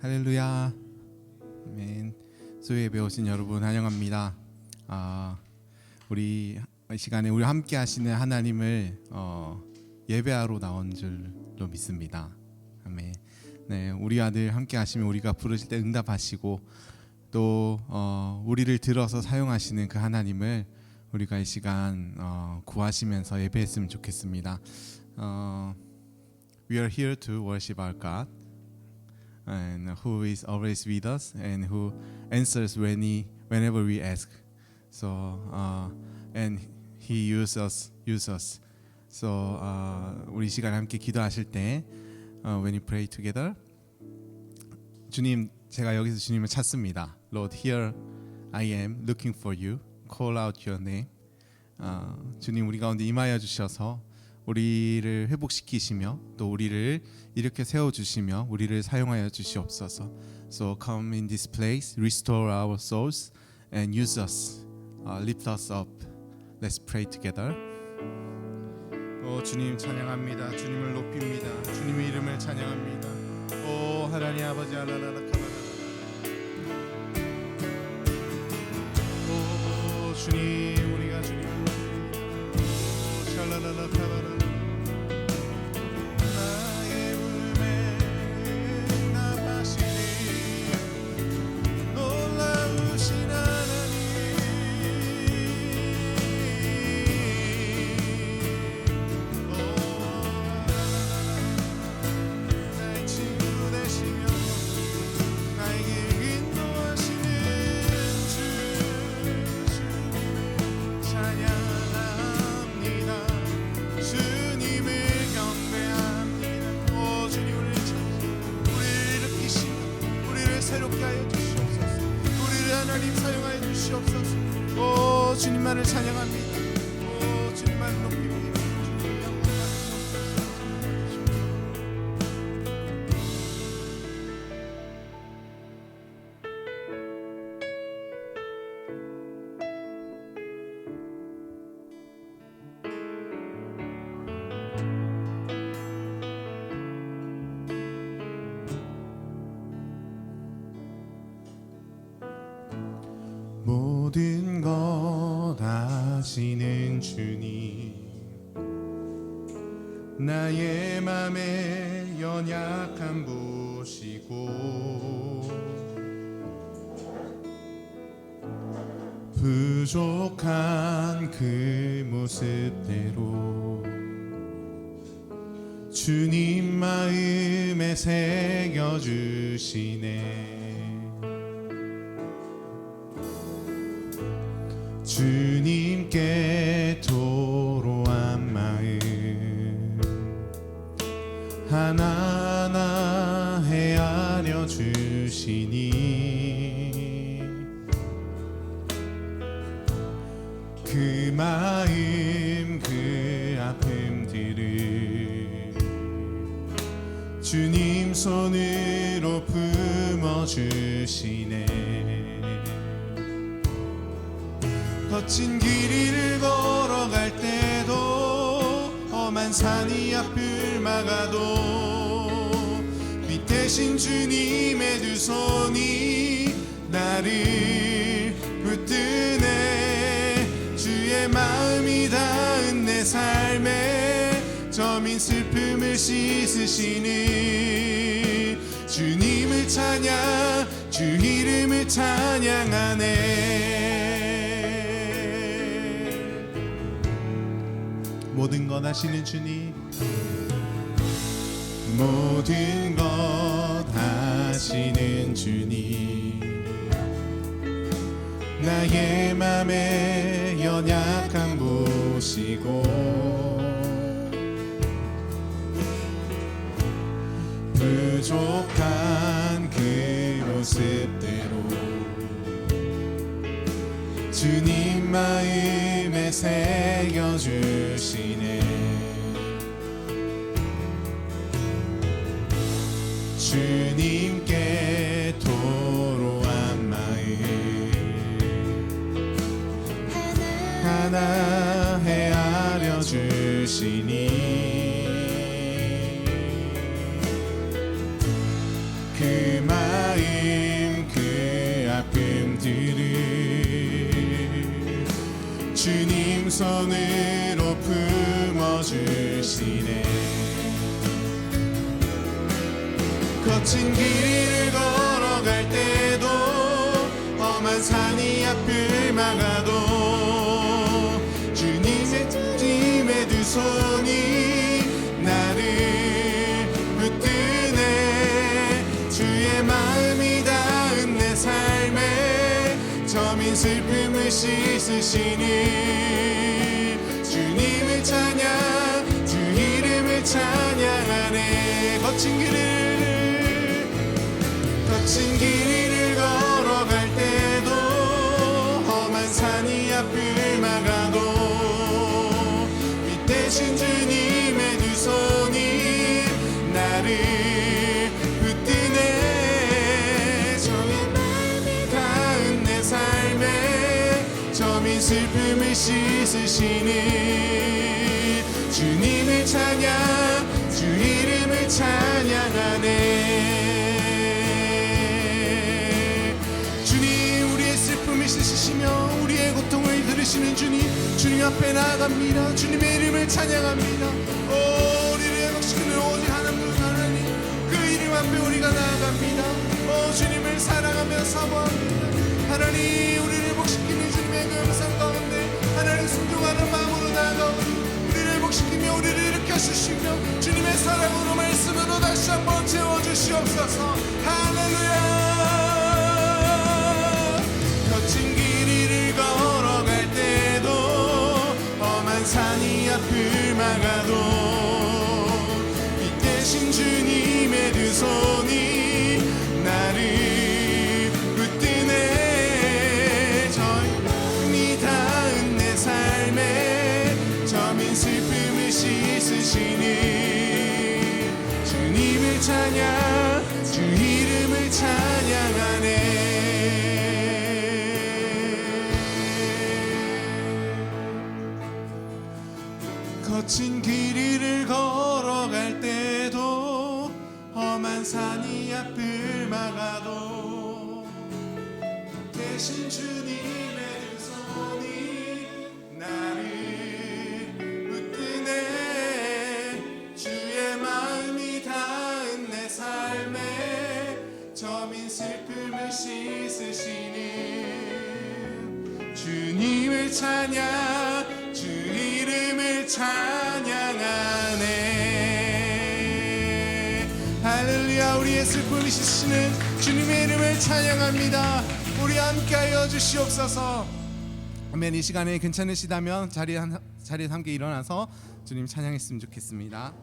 할렐루야. 아멘. 수요예배 오신 여러분 환영합니다. 우리 이 시간에 우리 함께 하시는 하나님을 예배하러 나온 줄로 믿습니다. 아멘. 네, 우리 아들 함께 하시면 우리가 부르실 때 응답하시고 또 우리를 들어서 사용하시는 그 하나님을 우리가 이 시간 구하시면서 예배했으면 좋겠습니다. We are here to worship our God, and who is always with us and who answers whenever we ask. So and He uses us. So 우리 시간 함께 기도하실 때 when you pray together, 주님, 제가 여기서 주님을 찾습니다. Lord, here I am looking for you. Call out your name. 주님, 우리 가운데 임하여 주셔서 우리를 회복시키시며 또 우리를 이렇게 세워주시며 우리를 사용하여 주시옵소서. So come in this place, restore our souls and use us, lift us up. Let's pray together. 주님 찬양합니다. 주님을 높입니다. 주님의 이름을 찬양합니다. 오 하나님 아버지 알라라라카바라. 오 주님, 우리가 주님을 높입니다. 오 샬라라라카바라. 주님만을 찬양합니다. 오 주님만을 높입니다. 주님 모든 것 아시는 주님, 나의 맘의 연약함 보시고 부족한 그 모습대로 주님 마음에 새겨주시네. 주님께 도로한 마음 하나하나 헤아려 주시니 그 마음 그 아픔들을 주님 손으로 품어주시네. 거친 길 위를 걸어갈 때도 험한 산이 앞을 막아도 빛 대신 주님의 두 손이 나를 붙드네. 주의 마음이 닿은 내 삶에 저민 슬픔을 씻으시는 주님을 찬양, 주 이름을 찬양하네. 모든 것 아시는 주님, 모든 것 아시는 주님, 나의 맘의 연약함 보시고 부족한 그 모습대로 주님 마음에 새겨주시네. 주님께 도로한 마음 하나 헤아려 주시니 그 마음 그 아픔들을 주님 손으로 품어주시네. 거친 길을 걸어갈 때도 험한 산이 앞을 막아도 주님의 두 손이 나를 붙드네. 주의 마음이 닿은 내 삶에 저민 슬픔을 씻으시니 주님을 찬양 주 이름을 찬양하네. 거친 길을 걸어갈 때도 험한 산이 앞을 막아도 빛 대신 주님의 두 손이 나를 붙드네. 저민 마음이 닿은 내 삶에 저민 슬픔을 씻으시니 주님을 찬양 주 이름을 찬양하네. 씻으시며 우리의 고통을 들으시는 주님 앞에 나아갑니다. 주님의 이름을 찬양합니다. 우리를 회복시키는 오직 하나님 그 이름 앞에 우리가 나아갑니다. 주님을 사랑하며 사모합니다. 하나님 우리를 회복시키는 주님의 그 음성 가운데 하나님 순종하는 마음으로 나아가오니 우리를 회복시키며 우리를 일으켜 주시며 주님의 사랑으로 말씀으로 다시 한번 채워주시옵소서. 할렐루야. 거친 길을 걸어갈 때도 험한 산이 앞을 막아도 빛 대신 주님의 두 손이 나를 붙드네. 저의 마음이 닿은 내 삶에 저민 슬픔을 씻으시니 주님을 찬양 주 이름을 찬양하네. 거친 길을 걸어갈 때도 험한 산이 앞을 막아도 대신 주님의 두 손이 나를 붙드네. 주의 마음이 닿은 내 삶에 저민 슬픔을 씻으시니 주님을 찬양 주 이름을 찬양하네. 할렐루야. 우리의 슬픔을 씻으시는 주님의 이름을 찬양합니다. 우리 함께하여 주시옵소서. 아멘. 이 시간에 괜찮으시다면 자리에서 함께 일어나서 주님 찬양했으면 좋겠습니다.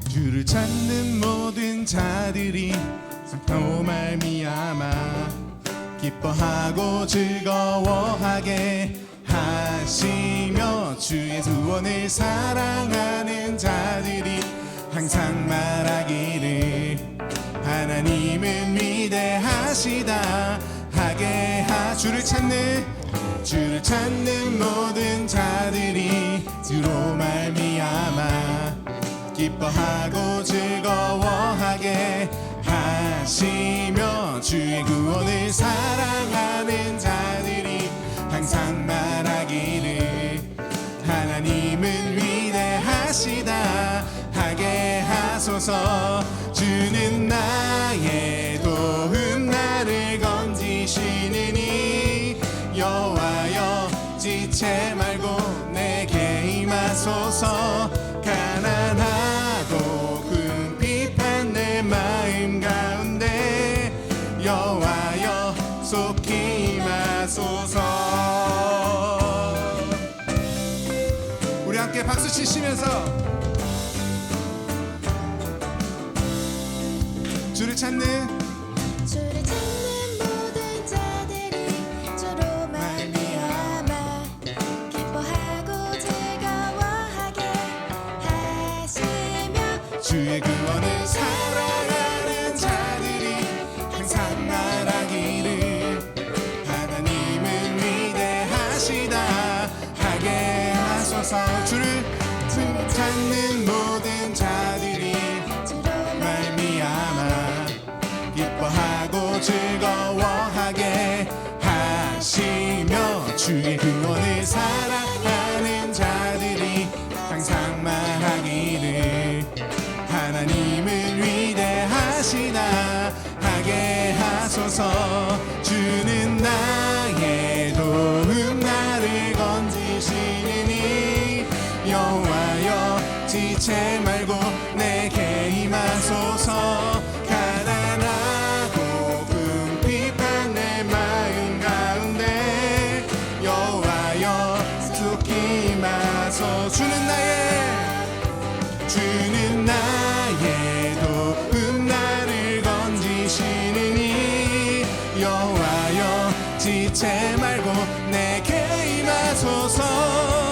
주를 찾는 모든 자들이 또 말미암아 기뻐하고 즐거워하게 하시며 주의 구원을 사랑하는 자들이 항상 말하기를 하나님은 위대하시다 하게 주를 찾는 모든 자들이 주로 말미암아 기뻐하고 즐거워하게 하시며 주의 구원을 사랑하는 자들이 항상 말하기를 하나님은 위대하시다 하게 하소서. 주는 나의 도움 나를 건지시느니 여호와여 지체 말고 내게 임하소서. 가난하고 궁핍한 내 마음 가운데 여호와여 속히 임하소서. 우리 함께 박수 치시면서 주를 찾는 모든 자들이 주로 말미암아 기뻐하고 즐거워하게 하시며 주의 구원을 사랑하는 자들이 항상 말하기를 하나님은 위대하시다 하소서. 주를 찾는 모든 자들이 주로 말미암아 기뻐하고 즐거워하게 하시며 주의 구원을 사랑하는 자들이 항상 말하기를 하나님은 위대하시다 하게 하소서. 주는 나의 도움 나를 건지시니 여호와여 지체 말고 내게 임하소서. 가난하고 궁핍한 내 마음 가운데 여호와여 속히 임하소서. 주는 나의 도움 나를 건지시니 여호와여 지체 말고 내게 임하소서.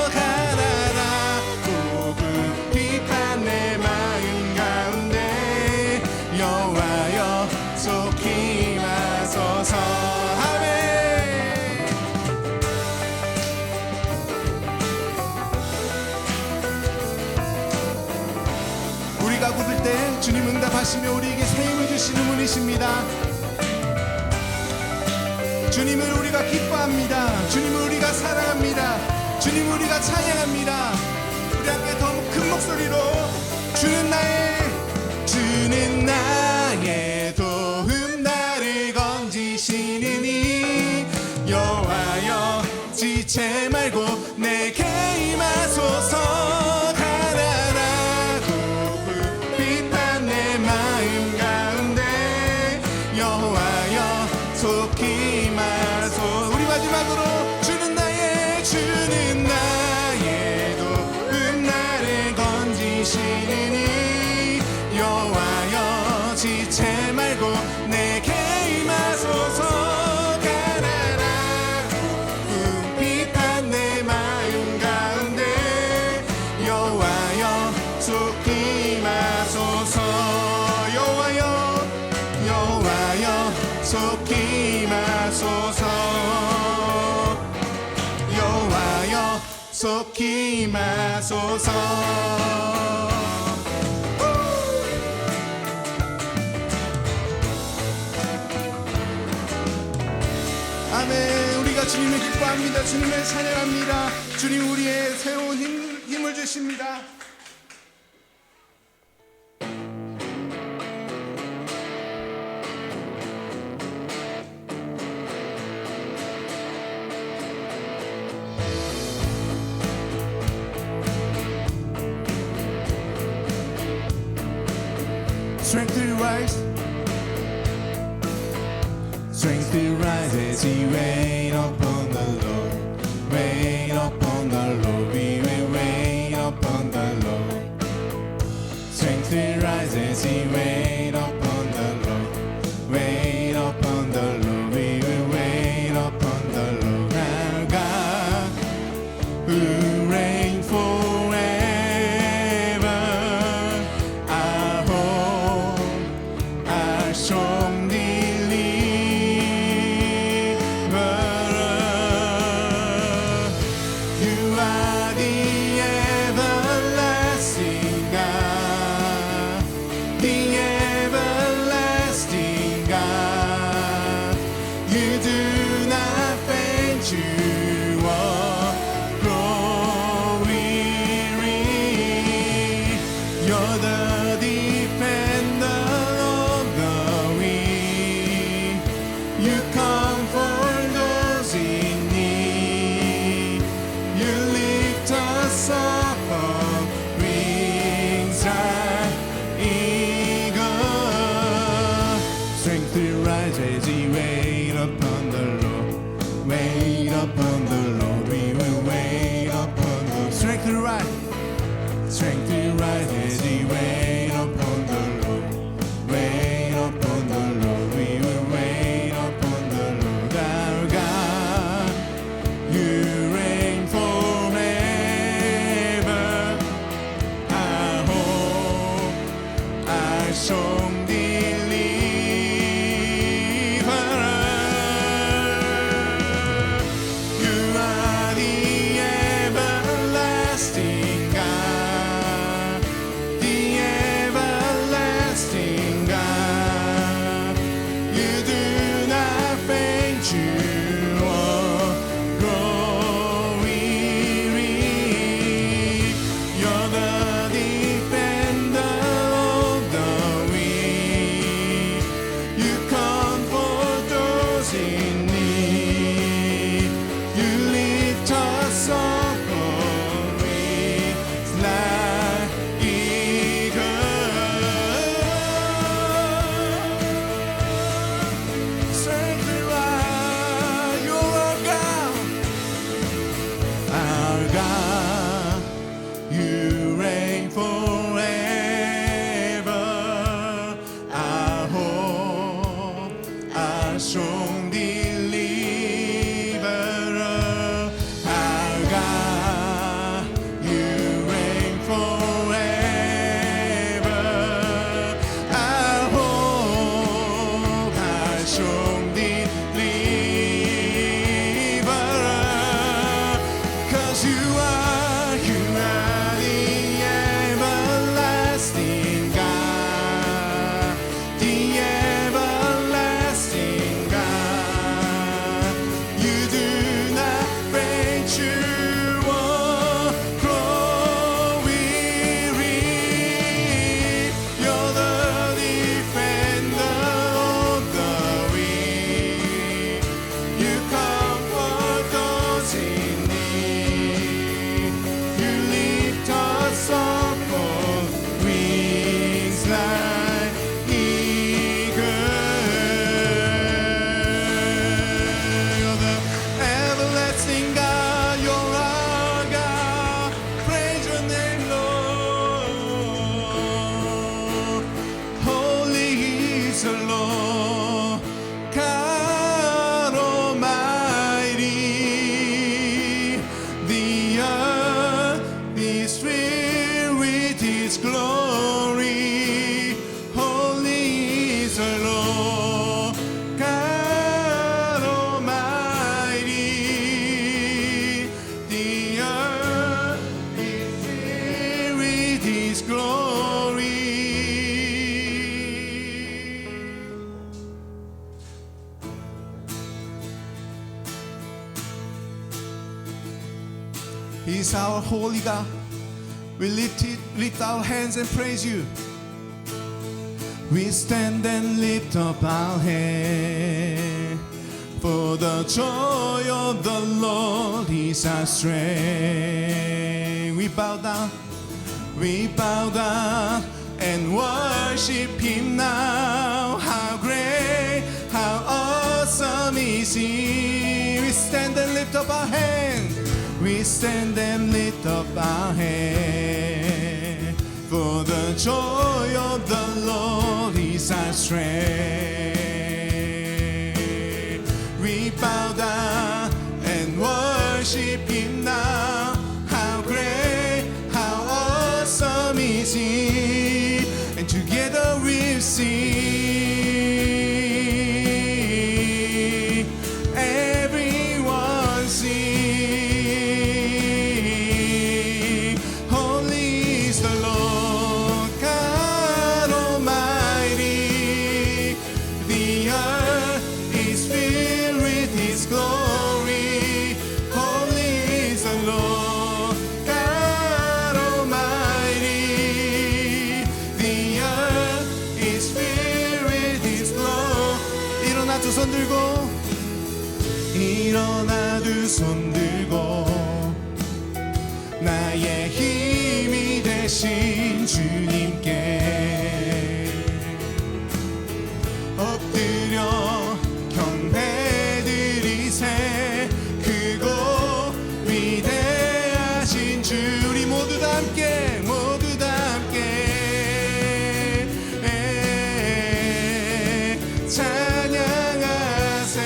가난하고 궁핍한 내 마음 가운데 여호와여 속히 임하소서. 아멘. 우리가 부를 때 주님 응답하시며 우리에게 새 힘을 주시는 분이십니다. 주님을 우리가 기뻐합니다. 주님을 우리가 사랑합니다. 주님을 우리가 찬양합니다. 우리 함께 더 큰 목소리로 주는 나의 도움 나를 건지시니 여호와여 지체 말고 내게 임하소서. 가난하고 궁핍한 내 마음 가운데 여호와여 속히 임하소서. 우리 마지막으로 주는 나의 도움 나를 건지시니 여호와여 지체 말고 내게 임하소서. 가난하고 궁핍한 내 마음 가운데 여호와여 속히 임하소서. 여호와여 속히 임하소서. 여호와여 속히 임하소서. 아멘. 우리가 주님을 기뻐합니다. 주님을 찬양합니다. 주님 우리의 새로운 힘을 주십니다. Strength to rise, strength to rise as we wait upon the Lord. Wait upon the Lord, we will wait upon the Lord. Strength to rise as we wait upon the Lord. Wait upon the Lord, we will wait upon the Lord. Our God, who reigns forever, our hope, our strong deliverer. You are the everlasting God, the everlasting God. You do not faint, you are grow weary. You're the defender of the weak. You comfort those in need. You lift us up on wings like eagles. Strength to rise as we wait upon the Lord. Wait upon the Lord, we will wait upon the strength to rise. Strength to rise as we wait upon the Lord. Wait upon the Lord, we will wait upon the Lord. Our God, you reign forever. Our hope, our strong deliverer. You are the everlasting You are the everlasting God, the everlasting God. You do not venture or grow weary. You're the defender of the weak. You comfort those in need. You lift us up on wings like eagles. You're the everlasting God. You're our God. Praise your name, Lord. Holy is the Lord, God Almighty. The earth is filled with His glory. Holy is the Lord, God Almighty. The earth is filled with His glory. He's our holy God. We lift our hands and praise you. We stand and lift up our hands. For the joy of the Lord is our strength. We bow down and worship Him now. How great, how awesome is He. We stand and lift up our hands. We stand and lift up our hands. For the joy of the Lord is our strength. We bow down and worship Him now. How great, how awesome is He. And together we'll sing. Everyone sing. Holy is the Lord, God Almighty. The earth is filled with His glory. Holy is the Lord, God Almighty. The earth is filled with His glory. 일어나 두 손 들고, 일어나 두 손 들고, 나의 힘이 되신 주님께 엎드려 경배드리세. 크고 위대하신 주. 우리 모두 다 함께, 모두 다 함께 찬양하세.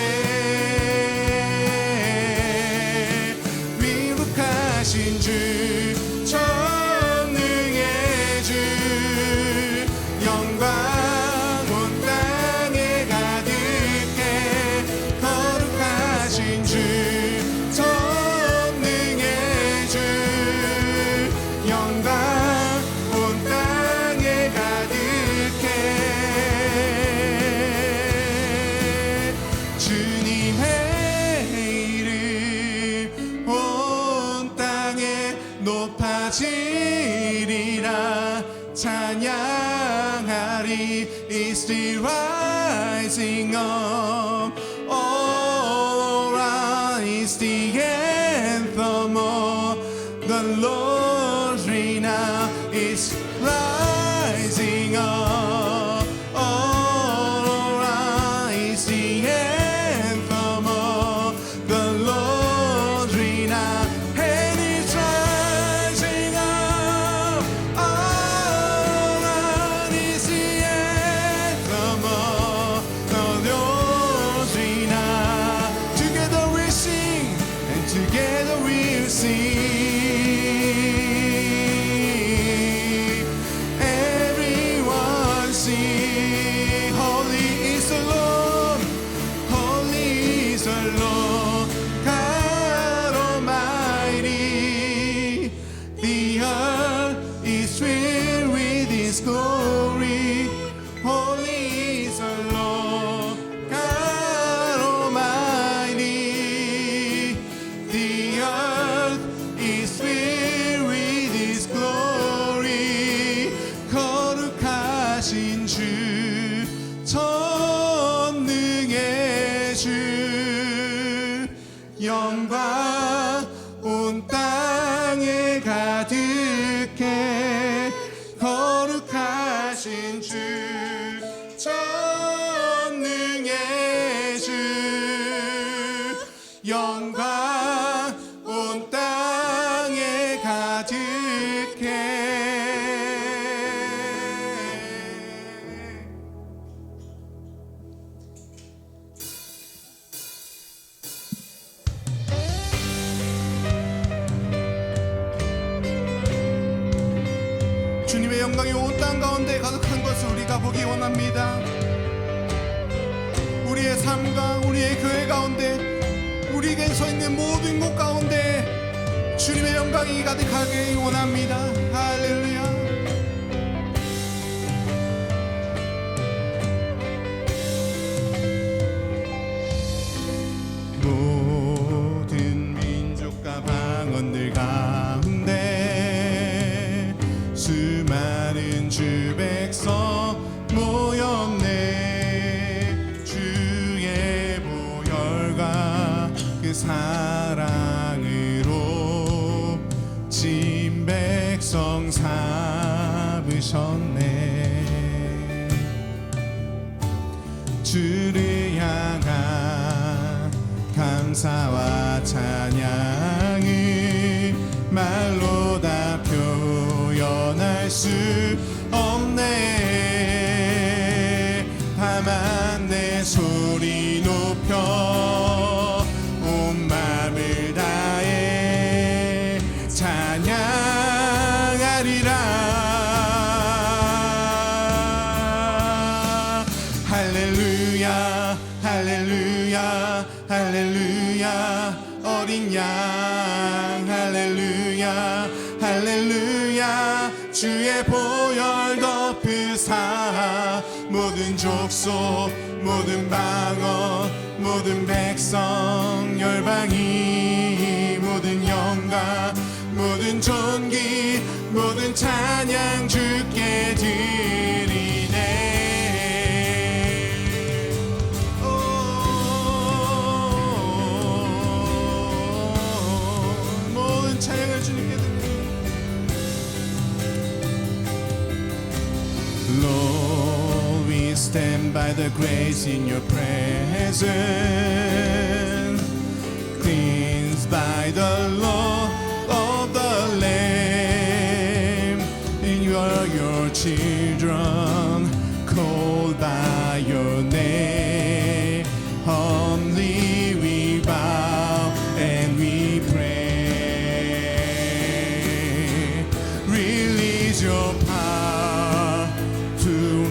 위룩하신 주, 전능의 주, 영광 온 땅에 가득해. 거룩하신 주, 전능의 주, 영광 온 땅에 가득해. 주님의 이름 온 땅에 높아지리라. 찬양하리. Is the rising up, all around is the anthem of the Lord renown. Is rising up, all around is the anthem of the Lord renown. And it's rising up, all around is the anthem of the Lord renown. Together we sing, and together we'll sing. 땅에 가득해 거룩하신 주 전능의 주 영광 온 땅에 가득해 주님의 영광이 온 땅 가운데 가득한 것을 우리가 보기 원합니다. 우리의 삶과 우리의 교회 가운데 우리에게 서 있는 모든 곳 가운데 주님의 영광이 가득하게 원합니다. 할렐루야. 모든 민족과 방언들 가운데 수많은 주 백성 모였네. 주의 보혈과 그 사랑으로 진 백성 삼으셨네. 주를 향한 감사와 찬양을 말로 다 표현할 수 없네. 다만 내 소리 높여 온 마음을 다해 찬양하리라. 할렐루야 할렐루야 할렐루야 어린 양 할렐루야 할렐루야 주의 보혈 덮으사 모든 족속 모든 방언 모든 백성 열방이 모든 영광 모든 존귀 모든 찬양 주께 드리네. 모든 찬양을 주님께 드립니다. Lord, we stand by the grace in your presence, cleansed by the law of the Lamb. And you are your children, called by your name. Humbly we bow and we pray. Release your power to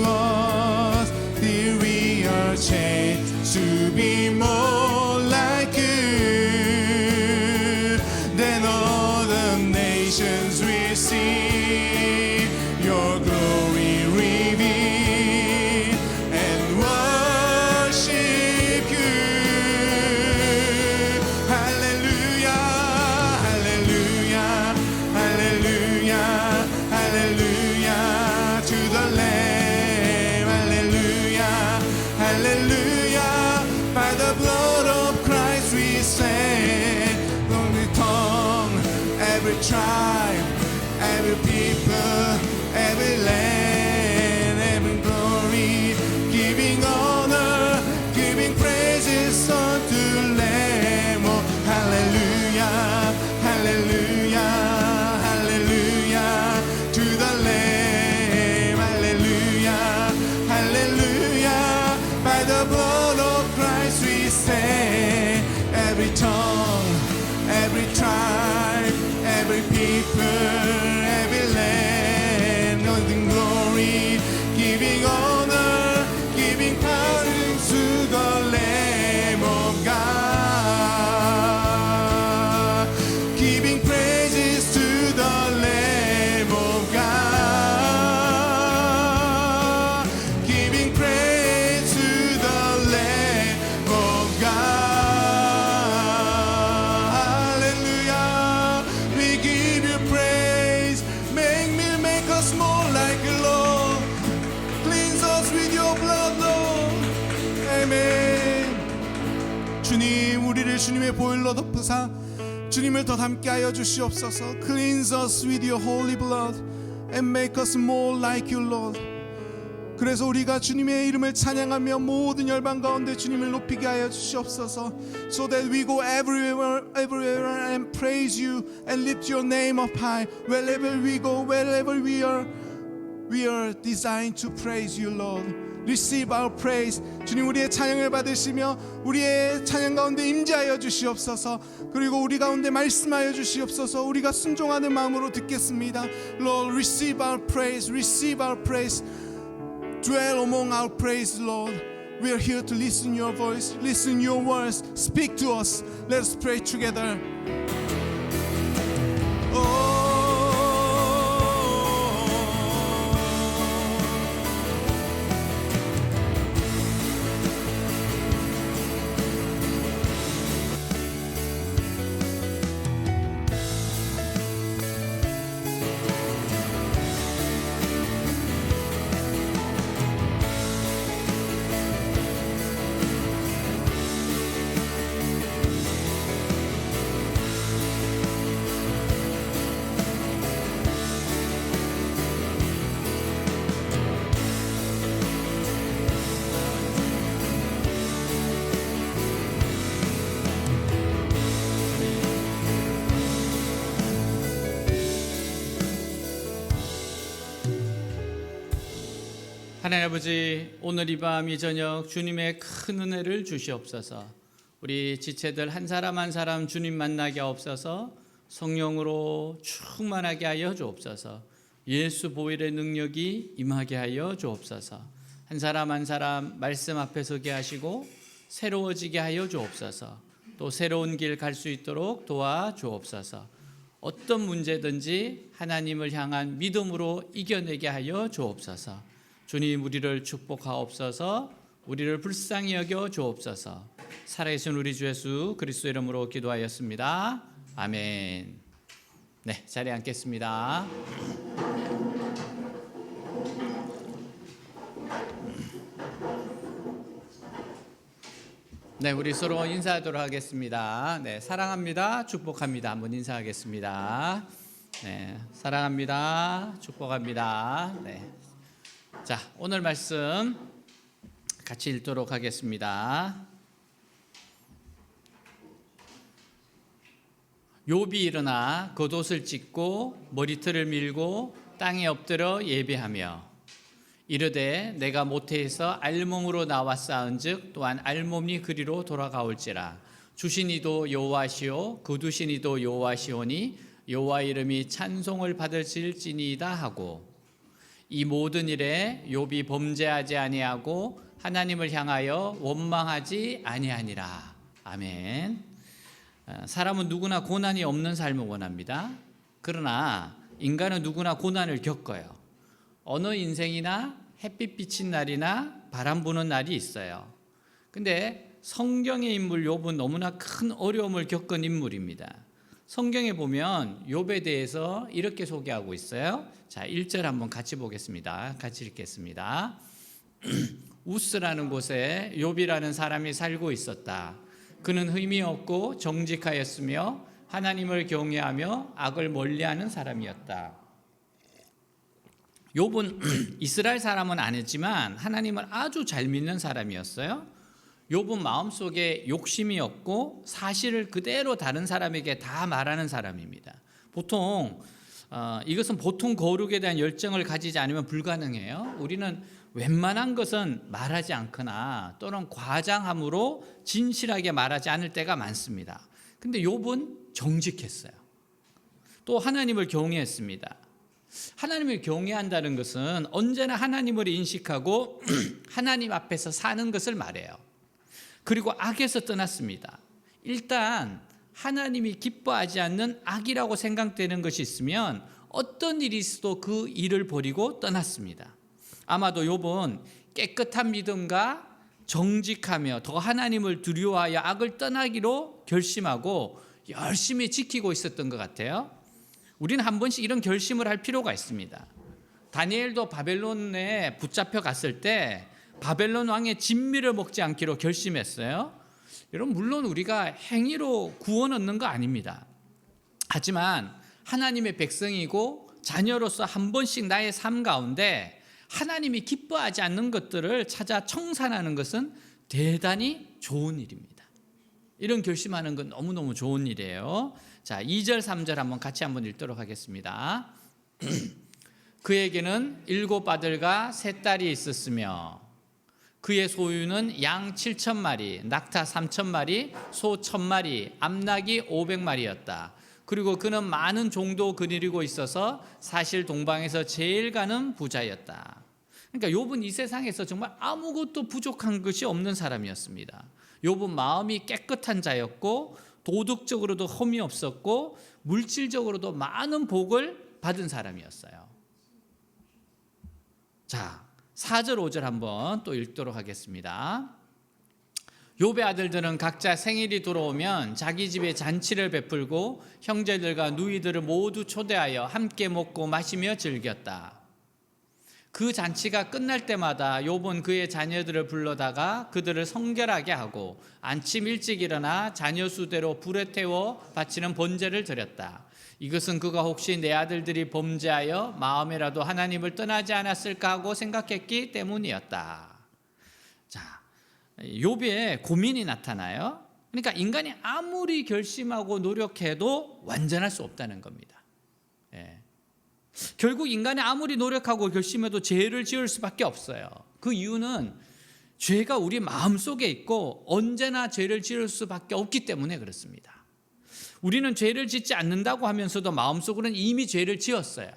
us, till we are changed to be more like you. Then all the nations will see your glory revealed and worship you. Hallelujah, hallelujah, hallelujah, hallelujah to the Lamb. Hallelujah, hallelujah. By the blood of Christ we stand. Every tongue, every tribe, every people, every land, every glory, giving honor, giving praises unto Lamb. Oh, hallelujah, hallelujah, hallelujah to the Lamb. Hallelujah, hallelujah. By the blood of Christ we stand. Every tongue, every tribe, every people, every land, giving glory, giving honor, giving power to the Lamb of God, giving praises to the Lamb of God, giving praise to the Lamb of God. Hallelujah, we give you praise. 감사. 주님을 더 닮게 하여 주시옵소서. Cleanse us with your holy blood and make us more like you, Lord. 그래서 우리가 주님의 이름을 찬양하며 모든 열방 가운데 주님을 높이게 하여 주시옵소서. So that we go everywhere and praise you and lift your name up high. Wherever we go, wherever we are designed to praise you, Lord. Receive our praise. 주님, 우리의 찬양을 받으시며 우리의 찬양 가운데 임재하여 주시옵소서. 그리고 우리 가운데 말씀하여 주시옵소서. 우리가 순종하는 마음으로 듣겠습니다. Lord, receive our praise. Receive our praise. Dwell among our praise, Lord. We are here to listen your voice, listen your words. Speak to us. Let us pray together. 하나님 아버지, 오늘 이 밤 이 저녁 주님의 큰 은혜를 주시옵소서. 우리 지체들 한 사람 한 사람 주님 만나게 하옵소서. 성령으로 충만하게 하여 주옵소서. 예수 보혈의 능력이 임하게 하여 주옵소서. 한 사람 한 사람 말씀 앞에 서게 하시고 새로워지게 하여 주옵소서. 또 새로운 길 갈 수 있도록 도와 주옵소서. 어떤 문제든지 하나님을 향한 믿음으로 이겨내게 하여 주옵소서. 주님, 우리를 축복하옵소서. 우리를 불쌍히 여겨 주옵소서. 살아계신 우리 주 예수 그리스도 이름으로 기도하였습니다. 아멘. 네, 자리에 앉겠습니다. 네, 우리 서로 인사하도록 하겠습니다. 네, 사랑합니다. 축복합니다. 한번 인사하겠습니다. 네, 사랑합니다. 축복합니다. 네. 자, 오늘 말씀 같이 읽도록 하겠습니다. 욥이 일어나 겉옷을 찢고 머리털을 밀고 땅에 엎드려 예배하며 이르되 내가 모태에서 알몸으로 나와 쌓은즉 또한 알몸이 그리로 돌아가올지라. 주신 이도 여호와시오 거두신 이도 여호와시오니 여호와 이름이 찬송을 받으실지니이다 하고, 이 모든 일에 욥이 범죄하지 아니하고 하나님을 향하여 원망하지 아니하니라. 아멘. 사람은 누구나 고난이 없는 삶을 원합니다. 그러나 인간은 누구나 고난을 겪어요. 어느 인생이나 햇빛 비친 날이나 바람 부는 날이 있어요. 근데 성경의 인물 욥은 너무나 큰 어려움을 겪은 인물입니다. 성경에 보면 욥에 대해서 이렇게 소개하고 있어요. 자, 1절 한번 같이 보겠습니다. 같이 읽겠습니다. 우스라는 곳에 욥이라는 사람이 살고 있었다. 그는 흠이 없고 정직하였으며 하나님을 경외하며 악을 멀리하는 사람이었다. 욥은 이스라엘 사람은 아니지만 하나님을 아주 잘 믿는 사람이었어요. 욥은 마음속에 욕심이 없고 사실을 그대로 다른 사람에게 다 말하는 사람입니다. 보통 이것은 보통 거룩에 대한 열정을 가지지 않으면 불가능해요. 우리는 웬만한 것은 말하지 않거나 또는 과장함으로 진실하게 말하지 않을 때가 많습니다. 근데 욥은 정직했어요. 또 하나님을 경외했습니다. 하나님을 경외한다는 것은 언제나 하나님을 인식하고 하나님 앞에서 사는 것을 말해요. 그리고 악에서 떠났습니다. 일단 하나님이 기뻐하지 않는 악이라고 생각되는 것이 있으면 어떤 일이 있어도 그 일을 버리고 떠났습니다. 아마도 욥은 깨끗한 믿음과 정직하며 더 하나님을 두려워하여 악을 떠나기로 결심하고 열심히 지키고 있었던 것 같아요. 우리는 한 번씩 이런 결심을 할 필요가 있습니다. 다니엘도 바벨론에 붙잡혀 갔을 때 바벨론 왕의 진미를 먹지 않기로 결심했어요. 여러분 물론 우리가 행위로 구원 얻는 거 아닙니다. 하지만 하나님의 백성이고 자녀로서 한 번씩 나의 삶 가운데 하나님이 기뻐하지 않는 것들을 찾아 청산하는 것은 대단히 좋은 일입니다. 이런 결심하는 건 너무너무 좋은 일이에요. 자, 2절 3절 한번 읽도록 하겠습니다. 그에게는 7 아들과 3 딸이 있었으며 그의 소유는 양 7,000마리, 낙타 3,000마리, 소 1,000마리, 암낙이 500마리였다. 그리고 그는 많은 종도 거느리고 있어서 사실 동방에서 제일 가는 부자였다. 그러니까 욥은 이 세상에서 정말 아무것도 부족한 것이 없는 사람이었습니다. 욥은 마음이 깨끗한 자였고 도덕적으로도 흠이 없었고 물질적으로도 많은 복을 받은 사람이었어요. 자, 4절 5절 한번 또 읽도록 하겠습니다. 욥의 아들들은 각자 생일이 돌아오면 자기 집에 잔치를 베풀고 형제들과 누이들을 모두 초대하여 함께 먹고 마시며 즐겼다. 그 잔치가 끝날 때마다 욥은 그의 자녀들을 불러다가 그들을 성결하게 하고 아침 일찍 일어나 자녀 수대로 불에 태워 바치는 번제를 드렸다. 이것은 그가 혹시 내 아들들이 범죄하여 마음에라도 하나님을 떠나지 않았을까 하고 생각했기 때문이었다. 자, 욥의 고민이 나타나요. 그러니까 인간이 아무리 결심하고 노력해도 완전할 수 없다는 겁니다. 결국 인간이 아무리 노력하고 결심해도 죄를 지을 수밖에 없어요. 그 이유는 죄가 우리 마음속에 있고 언제나 죄를 지을 수밖에 없기 때문에 그렇습니다. 우리는 죄를 짓지 않는다고 하면서도 마음속으로는 이미 죄를 지었어요.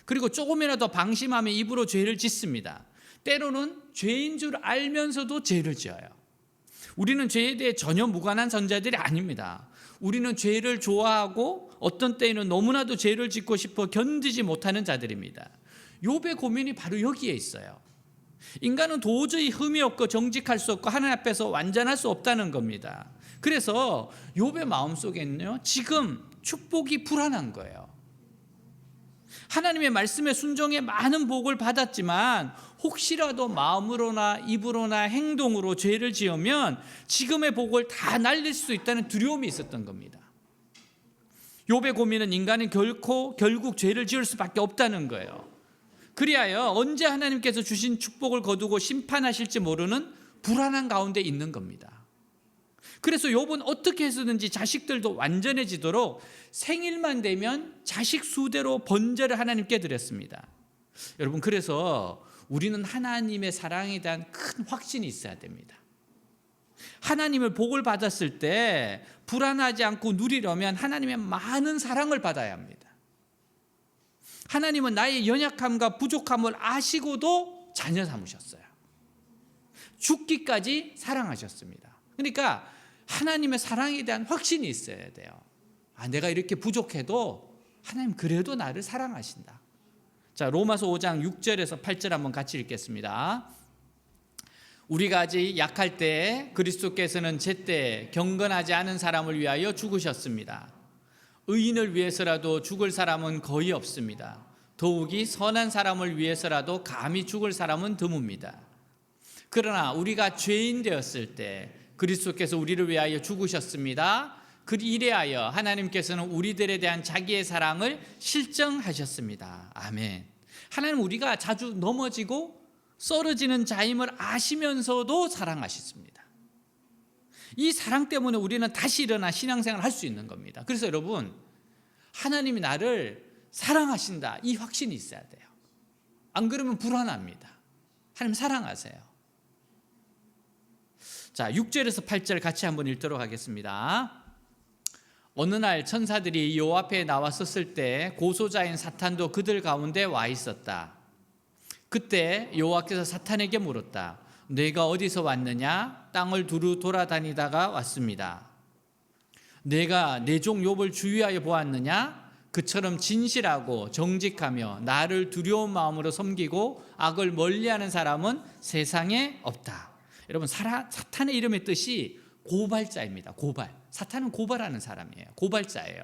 그리고 조금이라도 방심하면 입으로 죄를 짓습니다. 때로는 죄인 줄 알면서도 죄를 지어요. 우리는 죄에 대해 전혀 무관한 존재들이 아닙니다. 우리는 죄를 좋아하고 어떤 때에는 너무나도 죄를 짓고 싶어 견디지 못하는 자들입니다. 욥의 고민이 바로 여기에 있어요. 인간은 도저히 흠이 없고 정직할 수 없고 하나님 앞에서 완전할 수 없다는 겁니다. 그래서 욥의 마음속에는요, 지금 축복이 불안한 거예요. 하나님의 말씀에 순종해 많은 복을 받았지만 혹시라도 마음으로나 입으로나 행동으로 죄를 지으면 지금의 복을 다 날릴 수 있다는 두려움이 있었던 겁니다. 욥의 고민은 인간은 결국 죄를 지을 수밖에 없다는 거예요. 그리하여 언제 하나님께서 주신 축복을 거두고 심판하실지 모르는 불안한 가운데 있는 겁니다. 그래서 욥은 어떻게 해서든지 자식들도 완전해지도록 생일만 되면 자식 수대로 번제를 하나님께 드렸습니다. 여러분, 그래서 우리는 하나님의 사랑에 대한 큰 확신이 있어야 됩니다. 하나님을 복을 받았을 때 불안하지 않고 누리려면 하나님의 많은 사랑을 받아야 합니다. 하나님은 나의 연약함과 부족함을 아시고도 자녀 삼으셨어요. 죽기까지 사랑하셨습니다. 그러니까 하나님의 사랑에 대한 확신이 있어야 돼요. 내가 이렇게 부족해도 하나님 그래도 나를 사랑하신다. 자, 로마서 5장 6절에서 8절 한번 같이 읽겠습니다. 우리가 아직 약할 때 그리스도께서는 제때 경건하지 않은 사람을 위하여 죽으셨습니다. 의인을 위해서라도 죽을 사람은 거의 없습니다. 더욱이 선한 사람을 위해서라도 감히 죽을 사람은 드뭅니다. 그러나 우리가 죄인 되었을 때 그리스도께서 우리를 위하여 죽으셨습니다. 이래하여 하나님께서는 우리들에 대한 자기의 사랑을 실정하셨습니다. 아멘. 하나님 우리가 자주 넘어지고 썰어지는 자임을 아시면서도 사랑하셨습니다. 이 사랑 때문에 우리는 다시 일어나 신앙생활을 할 수 있는 겁니다. 그래서 여러분, 하나님이 나를 사랑하신다, 이 확신이 있어야 돼요. 안 그러면 불안합니다. 하나님 사랑하세요. 자, 6절에서 8절 같이 한번 읽도록 하겠습니다. 어느 날 천사들이 요 앞에 나왔었을 때 고소자인 사탄도 그들 가운데 와 있었다. 그때 여호와께서 사탄에게 물었다. 내가 어디서 왔느냐? 땅을 두루 돌아다니다가 왔습니다. 내가 내 종 욥을 주의하여 보았느냐? 그처럼 진실하고 정직하며 나를 두려운 마음으로 섬기고 악을 멀리하는 사람은 세상에 없다. 여러분, 사탄의 이름의 뜻이 고발자입니다. 고발. 사탄은 고발하는 사람이에요. 고발자예요.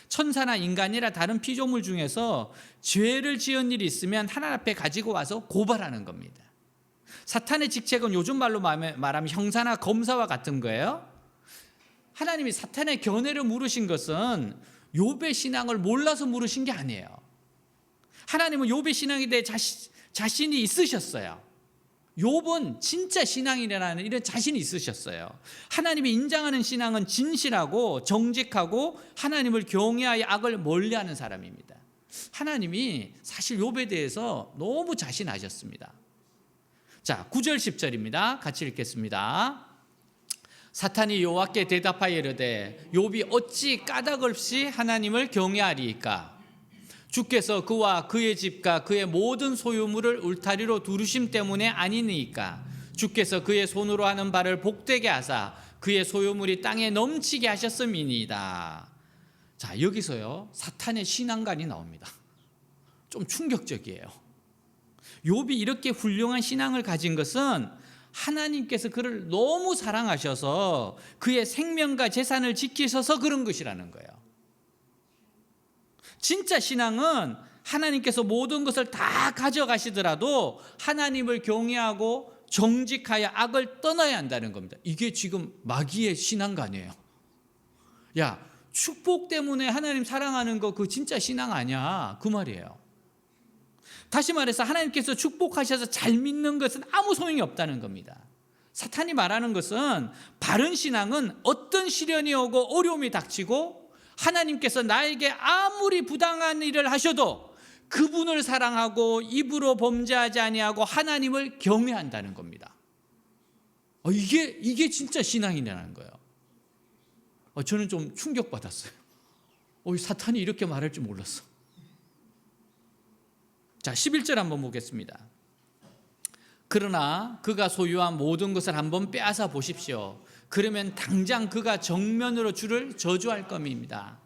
천사나 인간이나 다른 피조물 중에서 죄를 지은 일이 있으면 하나님 앞에 가지고 와서 고발하는 겁니다. 사탄의 직책은 요즘 말로 말하면 형사나 검사와 같은 거예요. 하나님이 사탄의 견해를 물으신 것은 욥의 신앙을 몰라서 물으신 게 아니에요. 하나님은 욥의 신앙에 대해 자신이 있으셨어요. 욥은 진짜 신앙이라는 이런 자신이 있으셨어요. 하나님이 인정하는 신앙은 진실하고 정직하고 하나님을 경외하여 악을 멀리하는 사람입니다. 하나님이 사실 욥에 대해서 너무 자신하셨습니다. 자, 9절 10절입니다. 같이 읽겠습니다. 사탄이 여호와께 대답하여 이르되 욥이 어찌 까닭 없이 하나님을 경외하리이까? 주께서 그와 그의 집과 그의 모든 소유물을 울타리로 두르심 때문에 아니니까? 주께서 그의 손으로 하는 바를 복되게 하사 그의 소유물이 땅에 넘치게 하셨음이니이다. 자, 여기서요 사탄의 신앙관이 나옵니다. 좀 충격적이에요. 욥이 이렇게 훌륭한 신앙을 가진 것은 하나님께서 그를 너무 사랑하셔서 그의 생명과 재산을 지키셔서 그런 것이라는 거예요. 진짜 신앙은 하나님께서 모든 것을 다 가져가시더라도 하나님을 경외하고 정직하여 악을 떠나야 한다는 겁니다. 이게 지금 마귀의 신앙관이에요. 야, 축복 때문에 하나님 사랑하는 거 그거 진짜 신앙 아니야, 그 말이에요. 다시 말해서 하나님께서 축복하셔서 잘 믿는 것은 아무 소용이 없다는 겁니다. 사탄이 말하는 것은 바른 신앙은 어떤 시련이 오고 어려움이 닥치고 하나님께서 나에게 아무리 부당한 일을 하셔도 그분을 사랑하고 입으로 범죄하지 아니하고 하나님을 경외한다는 겁니다. 이게 진짜 신앙이라는 거예요. 저는 좀 충격받았어요. 사탄이 이렇게 말할 줄 몰랐어. 자, 11절 한번 보겠습니다. 그러나 그가 소유한 모든 것을 한번 빼앗아 보십시오. 그러면 당장 그가 정면으로 주를 저주할 것입니다.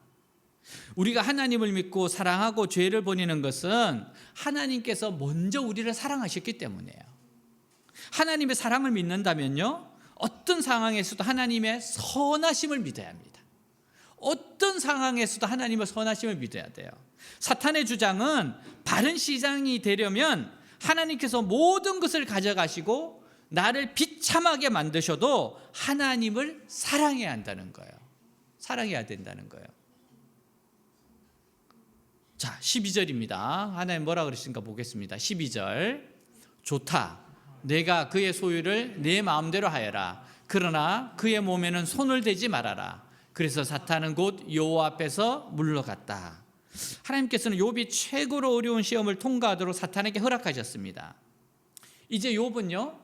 우리가 하나님을 믿고 사랑하고 죄를 버리는 것은 하나님께서 먼저 우리를 사랑하셨기 때문이에요. 하나님의 사랑을 믿는다면요, 어떤 상황에서도 하나님의 선하심을 믿어야 합니다. 어떤 상황에서도 하나님의 선하심을 믿어야 돼요. 사탄의 주장은 바른 시장이 되려면 하나님께서 모든 것을 가져가시고 나를 비참하게 만드셔도 하나님을 사랑해야 한다는 거예요. 사랑해야 된다는 거예요. 자, 12절입니다. 하나님 뭐라 그러신가 보겠습니다. 12절. 좋다. 내가 그의 소유를 내 마음대로 하여라. 그러나 그의 몸에는 손을 대지 말아라. 그래서 사탄은 곧 여호와 앞에서 물러갔다. 하나님께서는 욥이 최고로 어려운 시험을 통과하도록 사탄에게 허락하셨습니다. 이제 욥은요,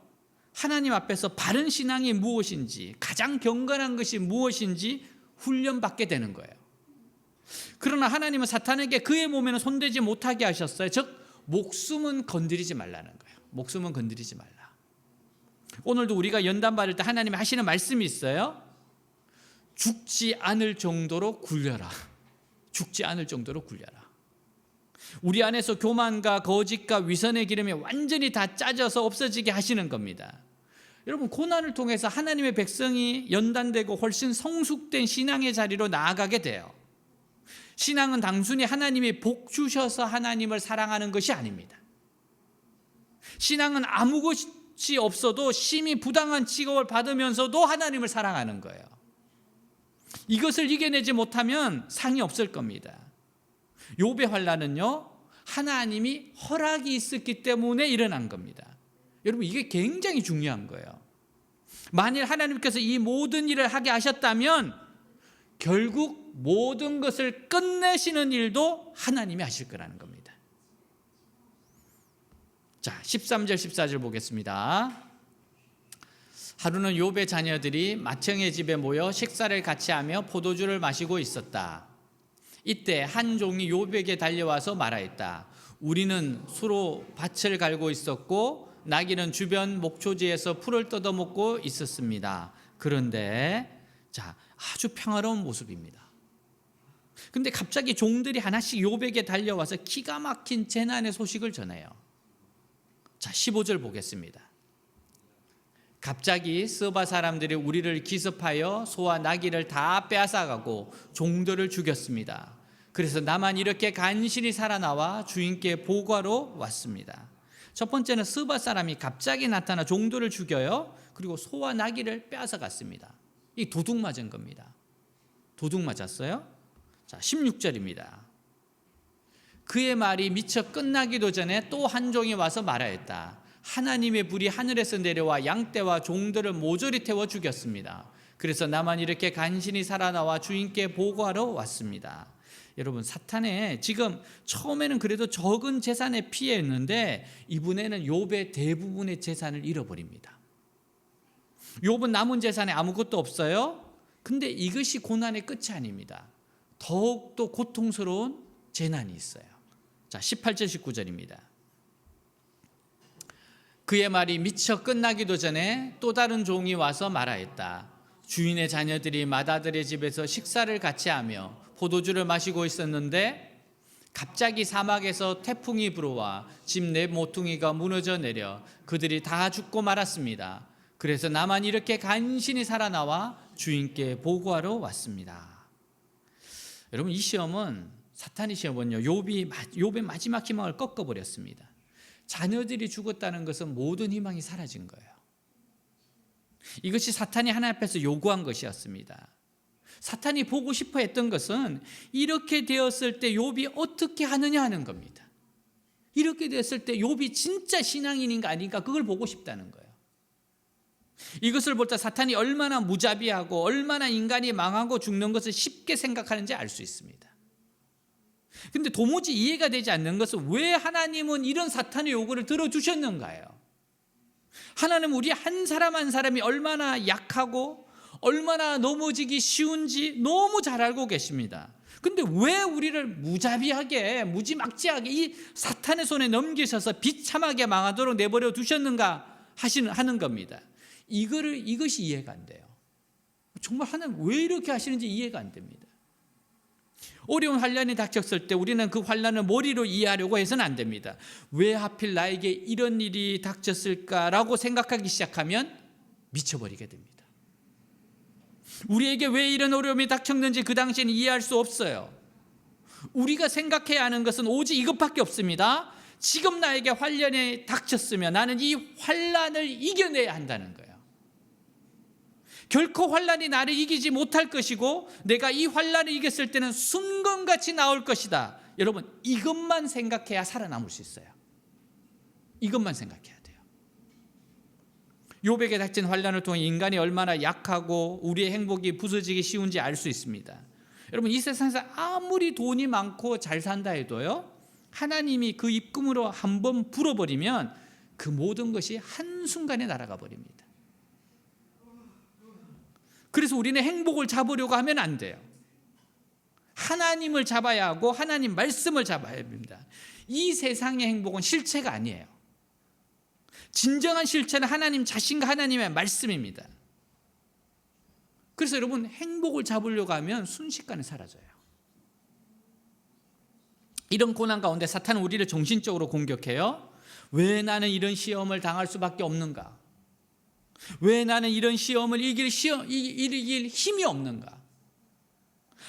하나님 앞에서 바른 신앙이 무엇인지, 가장 경건한 것이 무엇인지 훈련받게 되는 거예요. 그러나 하나님은 사탄에게 그의 몸에는 손대지 못하게 하셨어요. 즉 목숨은 건드리지 말라는 거예요. 목숨은 건드리지 말라. 오늘도 우리가 연단 받을 때 하나님이 하시는 말씀이 있어요. 죽지 않을 정도로 굴려라. 죽지 않을 정도로 굴려라. 우리 안에서 교만과 거짓과 위선의 기름이 완전히 다 짜져서 없어지게 하시는 겁니다. 여러분, 고난을 통해서 하나님의 백성이 연단되고 훨씬 성숙된 신앙의 자리로 나아가게 돼요. 신앙은 단순히 하나님이 복 주셔서 하나님을 사랑하는 것이 아닙니다. 신앙은 아무것이 없어도 심히 부당한 취급을 받으면서도 하나님을 사랑하는 거예요. 이것을 이겨내지 못하면 상이 없을 겁니다. 욥의 환난은요, 하나님이 허락이 있었기 때문에 일어난 겁니다. 여러분, 이게 굉장히 중요한 거예요. 만일 하나님께서 이 모든 일을 하게 하셨다면 결국 모든 것을 끝내시는 일도 하나님이 하실 거라는 겁니다. 자, 13절 14절 보겠습니다. 하루는 욥의 자녀들이 맏형의 집에 모여 식사를 같이 하며 포도주를 마시고 있었다. 이때 한 종이 욥에게 달려와서 말하였다. 우리는 수로 밭을 갈고 있었고 나귀는 주변 목초지에서 풀을 뜯어먹고 있었습니다. 그런데 아주 평화로운 모습입니다. 근데 갑자기 종들이 하나씩 욥에게 달려와서 기가 막힌 재난의 소식을 전해요. 자, 15절 보겠습니다. 갑자기 스바 사람들이 우리를 기습하여 소와 나귀를 다 빼앗아가고 종들을 죽였습니다. 그래서 나만 이렇게 간신히 살아나와 주인께 보고하러 왔습니다. 첫 번째는 스바 사람이 갑자기 나타나 종들을 죽여요. 그리고 소와 나귀를 빼앗아 갔습니다. 이 도둑 맞은 겁니다. 도둑 맞았어요. 자, 16절입니다. 그의 말이 미처 끝나기도 전에 또 한 종이 와서 말하였다. 하나님의 불이 하늘에서 내려와 양떼와 종들을 모조리 태워 죽였습니다. 그래서 나만 이렇게 간신히 살아나와 주인께 보고하러 왔습니다. 여러분, 사탄의 지금 처음에는 그래도 적은 재산에 피했는데 이번에는 욥의 대부분의 재산을 잃어버립니다. 욥은 남은 재산에 아무것도 없어요. 근데 이것이 고난의 끝이 아닙니다. 더욱더 고통스러운 재난이 있어요. 자, 18절 19절입니다. 그의 말이 미처 끝나기도 전에 또 다른 종이 와서 말하였다. 주인의 자녀들이 맏아들의 집에서 식사를 같이 하며 포도주를 마시고 있었는데 갑자기 사막에서 태풍이 불어와 집 내 모퉁이가 무너져 내려 그들이 다 죽고 말았습니다. 그래서 나만 이렇게 간신히 살아나와 주인께 보고하러 왔습니다. 여러분, 이 시험은, 사탄의 시험은요, 욥의 마지막 희망을 꺾어버렸습니다. 자녀들이 죽었다는 것은 모든 희망이 사라진 거예요. 이것이 사탄이 하나님 앞에서 요구한 것이었습니다. 사탄이 보고 싶어 했던 것은 이렇게 되었을 때 욥이 어떻게 하느냐 하는 겁니다. 이렇게 되었을 때 욥이 진짜 신앙인인가 아닌가 그걸 보고 싶다는 거예요. 이것을 볼 때 사탄이 얼마나 무자비하고 얼마나 인간이 망하고 죽는 것을 쉽게 생각하는지 알 수 있습니다. 근데 도무지 이해가 되지 않는 것은 왜 하나님은 이런 사탄의 요구를 들어주셨는가요? 하나님은 우리 한 사람 한 사람이 얼마나 약하고 얼마나 넘어지기 쉬운지 너무 잘 알고 계십니다. 근데 왜 우리를 무자비하게 무지막지하게 이 사탄의 손에 넘기셔서 비참하게 망하도록 내버려 두셨는가 하는 겁니다. 이것이 이해가 안 돼요. 정말 하나님 왜 이렇게 하시는지 이해가 안 됩니다. 어려운 환난이 닥쳤을 때 우리는 그 환난을 머리로 이해하려고 해서는 안 됩니다. 왜 하필 나에게 이런 일이 닥쳤을까라고 생각하기 시작하면 미쳐버리게 됩니다. 우리에게 왜 이런 어려움이 닥쳤는지 그 당시에는 이해할 수 없어요. 우리가 생각해야 하는 것은 오직 이것밖에 없습니다. 지금 나에게 환난이 닥쳤으면 나는 이 환난을 이겨내야 한다는 거예요. 결코 환난이 나를 이기지 못할 것이고 내가 이 환난을 이겼을 때는 순금같이 나올 것이다. 여러분, 이것만 생각해야 살아남을 수 있어요. 이것만 생각해야 돼요. 욥에게 닥친 환난을 통해 인간이 얼마나 약하고 우리의 행복이 부서지기 쉬운지 알 수 있습니다. 여러분, 이 세상에서 아무리 돈이 많고 잘 산다 해도요, 하나님이 그 입금으로 한번 불어버리면 그 모든 것이 한순간에 날아가 버립니다. 그래서 우리는 행복을 잡으려고 하면 안 돼요. 하나님을 잡아야 하고 하나님 말씀을 잡아야 합니다. 이 세상의 행복은 실체가 아니에요. 진정한 실체는 하나님 자신과 하나님의 말씀입니다. 그래서 여러분, 행복을 잡으려고 하면 순식간에 사라져요. 이런 고난 가운데 사탄은 우리를 정신적으로 공격해요. 왜 나는 이런 시험을 당할 수밖에 없는가? 왜 나는 이런 시험을 이길 힘이 없는가?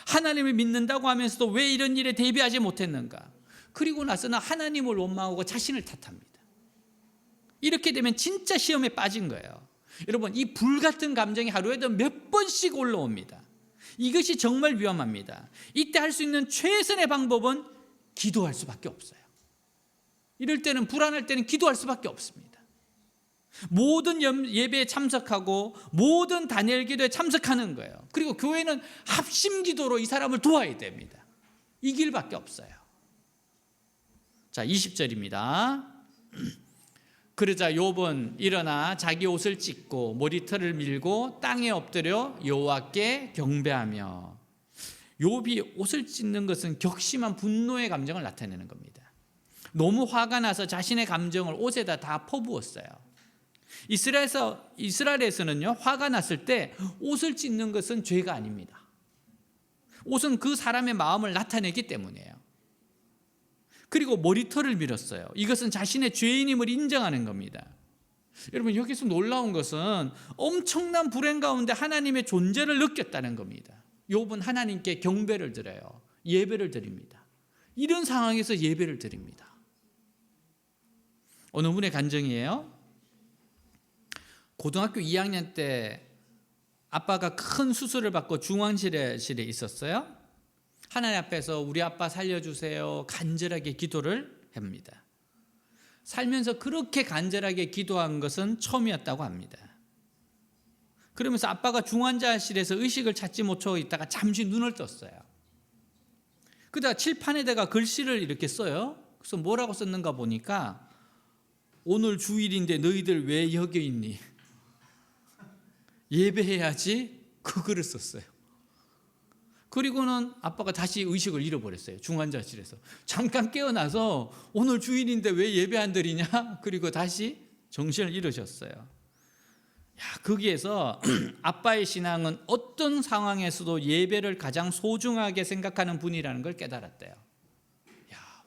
하나님을 믿는다고 하면서도 왜 이런 일에 대비하지 못했는가? 그리고 나서는 하나님을 원망하고 자신을 탓합니다. 이렇게 되면 진짜 시험에 빠진 거예요. 여러분, 이 불같은 감정이 하루에도 몇 번씩 올라옵니다. 이것이 정말 위험합니다. 이때 할 수 있는 최선의 방법은 기도할 수밖에 없어요. 이럴 때는, 불안할 때는 기도할 수밖에 없습니다. 모든 예배에 참석하고 모든 다니엘 기도에 참석하는 거예요. 그리고 교회는 합심 기도로 이 사람을 도와야 됩니다. 이 길밖에 없어요. 자, 20절입니다. 그러자 욥은 일어나 자기 옷을 찢고 머리털을 밀고 땅에 엎드려 여호와께 경배하며. 욥이 옷을 찢는 것은 격심한 분노의 감정을 나타내는 겁니다. 너무 화가 나서 자신의 감정을 옷에다 다 퍼부었어요. 이스라엘에서는요, 화가 났을 때 옷을 찢는 것은 죄가 아닙니다. 옷은 그 사람의 마음을 나타내기 때문이에요. 그리고 머리털을 밀었어요. 이것은 자신의 죄인임을 인정하는 겁니다. 여러분, 여기서 놀라운 것은 엄청난 불행 가운데 하나님의 존재를 느꼈다는 겁니다. 욥은 하나님께 경배를 드려요. 예배를 드립니다. 이런 상황에서 예배를 드립니다. 어느 분의 간증이에요. 고등학교 2학년 때 아빠가 큰 수술을 받고 중환자실에 있었어요. 하나님 앞에서 우리 아빠 살려주세요 간절하게 기도를 합니다. 살면서 그렇게 간절하게 기도한 것은 처음이었다고 합니다. 그러면서 아빠가 중환자실에서 의식을 찾지 못하고 있다가 잠시 눈을 떴어요. 그러다가 칠판에다가 글씨를 이렇게 써요. 그래서 뭐라고 썼는가 보니까 오늘 주일인데 너희들 왜 여기 있니? 예배해야지. 그 글을 썼어요. 그리고는 아빠가 다시 의식을 잃어버렸어요. 중환자실에서 잠깐 깨어나서 오늘 주일인데 왜 예배 안 드리냐? 그리고 다시 정신을 잃으셨어요. 거기에서 아빠의 신앙은 어떤 상황에서도 예배를 가장 소중하게 생각하는 분이라는 걸 깨달았대요.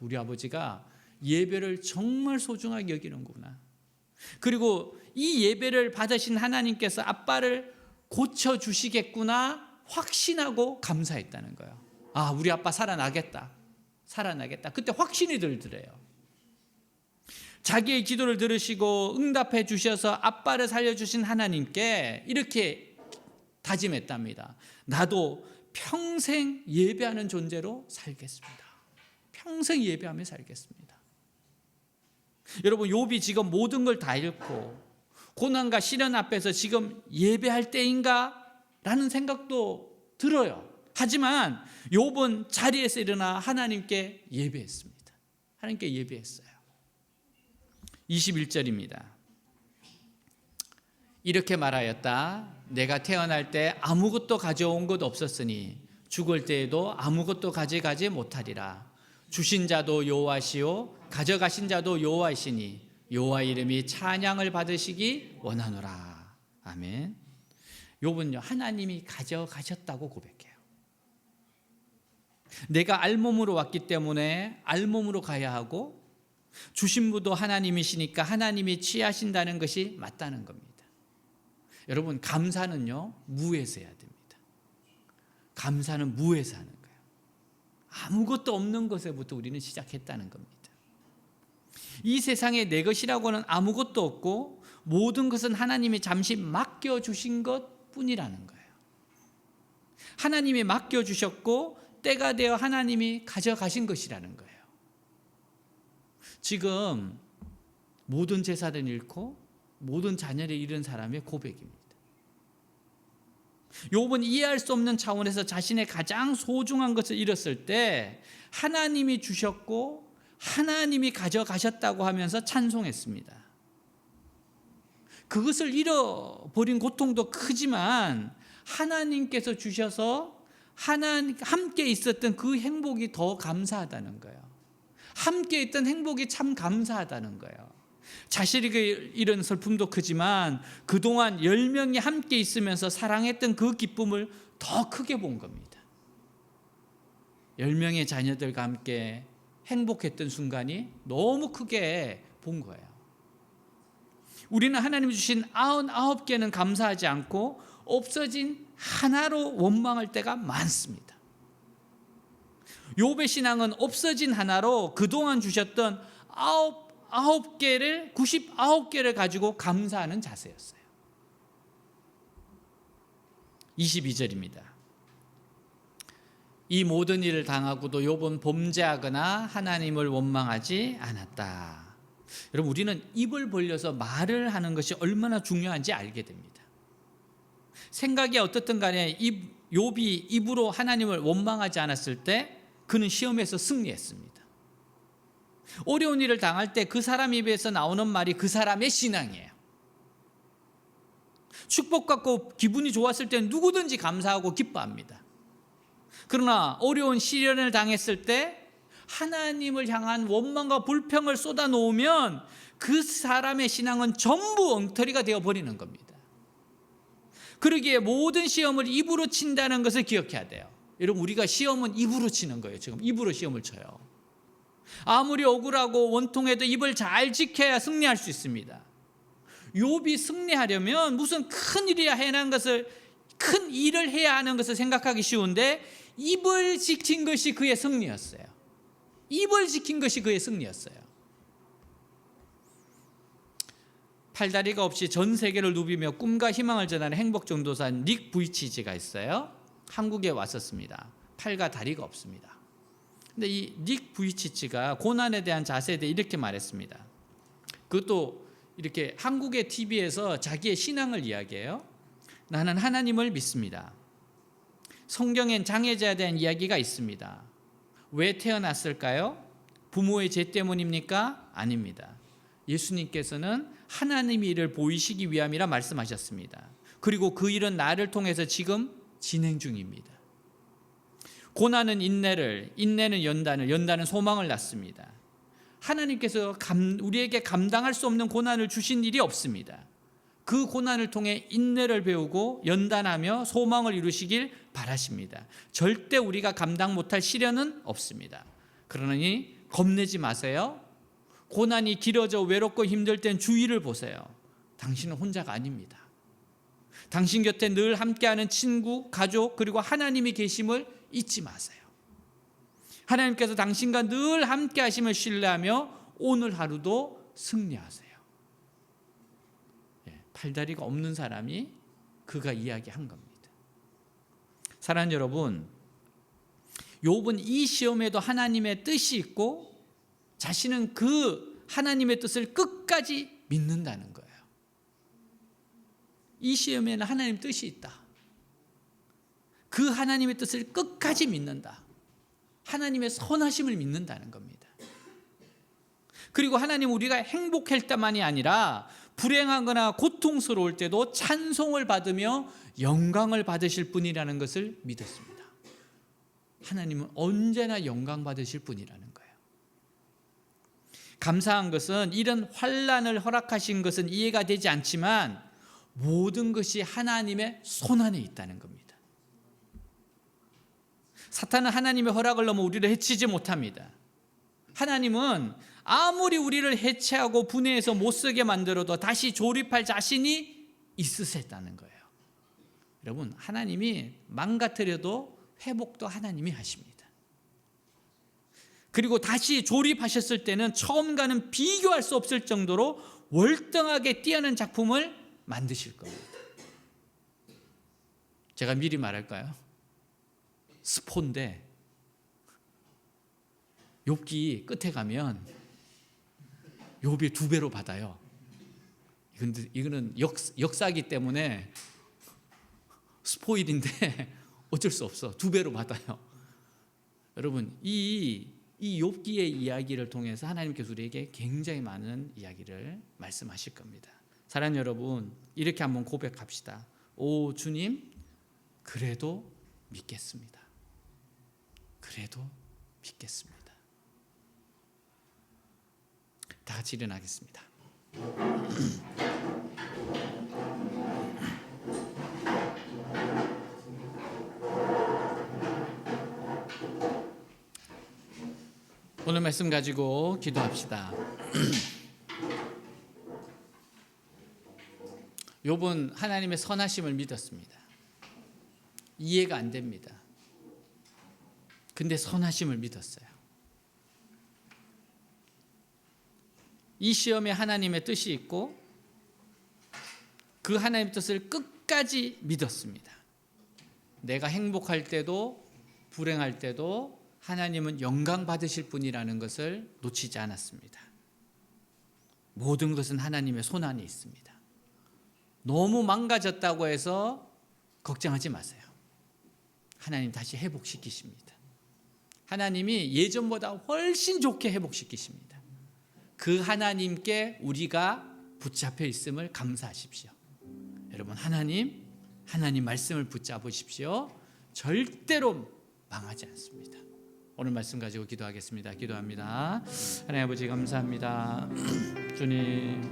우리 아버지가 예배를 정말 소중하게 여기는구나. 그리고 이 예배를 받으신 하나님께서 아빠를 고쳐주시겠구나 확신하고 감사했다는 거예요. 우리 아빠 살아나겠다. 그때 확신이 들더래요. 자기의 기도를 들으시고 응답해 주셔서 아빠를 살려주신 하나님께 이렇게 다짐했답니다. 나도 평생 예배하는 존재로 살겠습니다. 평생 예배하며 살겠습니다. 여러분, 욥이 지금 모든 걸 다 잃고 고난과 시련 앞에서 지금 예배할 때인가? 라는 생각도 들어요. 하지만 욥은 자리에서 일어나 하나님께 예배했습니다. 하나님께 예배했어요. 21절입니다. 이렇게 말하였다. 내가 태어날 때 아무것도 가져온 것 없었으니 죽을 때에도 아무것도 가져가지 못하리라. 주신 자도 여호와시요 가져가신 자도 여호와이시니 여호와 이름이 찬양을 받으시기 원하노라. 아멘. 욥은요, 하나님이 가져가셨다고 고백해요. 내가 알몸으로 왔기 때문에 알몸으로 가야 하고 주신 분도 하나님이시니까 하나님이 취하신다는 것이 맞다는 겁니다. 여러분, 감사는요 무에서 해야 됩니다. 감사는 무에서 하는 거예요. 아무것도 없는 것에부터 우리는 시작했다는 겁니다. 이 세상에 내 것이라고는 아무것도 없고 모든 것은 하나님이 잠시 맡겨주신 것뿐이라는 거예요. 하나님이 맡겨주셨고 때가 되어 하나님이 가져가신 것이라는 거예요. 지금 모든 재산을 잃고 모든 자녀를 잃은 사람의 고백입니다. 욥은 이해할 수 없는 차원에서 자신의 가장 소중한 것을 잃었을 때 하나님이 주셨고 하나님이 가져가셨다고 하면서 찬송했습니다. 그것을 잃어버린 고통도 크지만 하나님께서 주셔서 함께 있었던 그 행복이 더 감사하다는 거예요. 함께 있던 행복이 참 감사하다는 거예요. 자신이 잃은 슬픔도 크지만 그동안 10명이 함께 있으면서 사랑했던 그 기쁨을 더 크게 본 겁니다. 10명의 자녀들과 함께 행복했던 순간이 너무 크게 본 거예요. 우리는 하나님 주신 99개는 감사하지 않고 없어진 하나로 원망할 때가 많습니다. 욥의 신앙은 없어진 하나로 그동안 주셨던 99개를 가지고 감사하는 자세였어요. 22절입니다. 이 모든 일을 당하고도 욥은 범죄하거나 하나님을 원망하지 않았다. 여러분, 우리는 입을 벌려서 말을 하는 것이 얼마나 중요한지 알게 됩니다. 생각이 어떻든 간에 욥이 입으로 하나님을 원망하지 않았을 때 그는 시험에서 승리했습니다. 어려운 일을 당할 때 그 사람 입에서 나오는 말이 그 사람의 신앙이에요. 축복받고 기분이 좋았을 때는 누구든지 감사하고 기뻐합니다. 그러나 어려운 시련을 당했을 때 하나님을 향한 원망과 불평을 쏟아놓으면 그 사람의 신앙은 전부 엉터리가 되어버리는 겁니다. 그러기에 모든 시험을 입으로 친다는 것을 기억해야 돼요. 여러분, 우리가 시험은 입으로 치는 거예요. 지금 입으로 시험을 쳐요. 아무리 억울하고 원통해도 입을 잘 지켜야 승리할 수 있습니다. 욥이 승리하려면 무슨 큰 일이야 큰 일을 해야 하는 것을 생각하기 쉬운데 입을 지킨 것이 그의 승리였어요. 입을 지킨 것이 그의 승리였어요. 팔다리가 없이 전 세계를 누비며 꿈과 희망을 전하는 행복전도사 닉 부이치지가 있어요. 한국에 왔었습니다. 팔과 다리가 없습니다. 근데 이 닉 부이치치가 고난에 대한 자세에 대해 이렇게 말했습니다. 그것도 이렇게 한국의 TV에서 자기의 신앙을 이야기해요. 나는 하나님을 믿습니다. 성경엔 장애자에 대한 이야기가 있습니다. 왜 태어났을까요? 부모의 죄 때문입니까? 아닙니다. 예수님께서는 하나님의 일을 보이시기 위함이라 말씀하셨습니다. 그리고 그 일은 나를 통해서 지금 진행 중입니다. 고난은 인내를, 인내는 연단을, 연단은 소망을 낳습니다. 하나님께서 우리에게 감당할 수 없는 고난을 주신 일이 없습니다. 그 고난을 통해 인내를 배우고 연단하며 소망을 이루시길 바라십니다. 절대 우리가 감당 못할 시련은 없습니다. 그러니 겁내지 마세요. 고난이 길어져 외롭고 힘들 땐 주위를 보세요. 당신은 혼자가 아닙니다. 당신 곁에 늘 함께하는 친구, 가족, 그리고 하나님이 계심을 잊지 마세요. 하나님께서 당신과 늘 함께 하심을 신뢰하며 오늘 하루도 승리하세요. 팔다리가 없는 사람이 그가 이야기한 겁니다. 사랑하는 여러분, 욥은 이 시험에도 하나님의 뜻이 있고 자신은 그 하나님의 뜻을 끝까지 믿는다는 거예요. 이 시험에는 하나님 뜻이 있다. 그 하나님의 뜻을 끝까지 믿는다. 하나님의 선하심을 믿는다는 겁니다. 그리고 하나님 우리가 행복할 때만이 아니라 불행하거나 고통스러울 때도 찬송을 받으며 영광을 받으실 분이라는 것을 믿었습니다. 하나님은 언제나 영광 받으실 분이라는 거예요. 감사한 것은 이런 환난을 허락하신 것은 이해가 되지 않지만 모든 것이 하나님의 손안에 있다는 겁니다. 사탄은 하나님의 허락을 넘어 우리를 해치지 못합니다. 하나님은 아무리 우리를 해체하고 분해해서 못쓰게 만들어도 다시 조립할 자신이 있으셨다는 거예요. 여러분, 하나님이 망가뜨려도 회복도 하나님이 하십니다. 그리고 다시 조립하셨을 때는 처음과는 비교할 수 없을 정도로 월등하게 뛰어난 작품을 만드실 겁니다. 제가 미리 말할까요? 스포인데 욥기 끝에 가면 욥이 2배로 받아요. 이거는 역사이기 때문에 스포일인데 어쩔 수 없어. 2배로 받아요. 여러분, 이 욥기의 이야기를 통해서 하나님께서 우리에게 굉장히 많은 이야기를 말씀하실 겁니다. 사랑하는 여러분, 이렇게 한번 고백합시다. 오 주님, 그래도 믿겠습니다. 그래도 믿겠습니다. 다 같이 일어나겠습니다. 오늘 말씀 가지고 기도합시다. 욥은 하나님의 선하심을 믿었습니다. 이해가 안 됩니다. 근데 선하심을 믿었어요. 이 시험에 하나님의 뜻이 있고 그 하나님의 뜻을 끝까지 믿었습니다. 내가 행복할 때도 불행할 때도 하나님은 영광 받으실 분이라는 것을 놓치지 않았습니다. 모든 것은 하나님의 손안에 있습니다. 너무 망가졌다고 해서 걱정하지 마세요. 하나님 다시 회복시키십니다. 하나님이 예전보다 훨씬 좋게 회복시키십니다. 그 하나님께 우리가 붙잡혀 있음을 감사하십시오. 여러분, 하나님 말씀을 붙잡으십시오. 절대로 망하지 않습니다. 오늘 말씀 가지고 기도하겠습니다. 기도합니다. 하나님 아버지 감사합니다. 주님,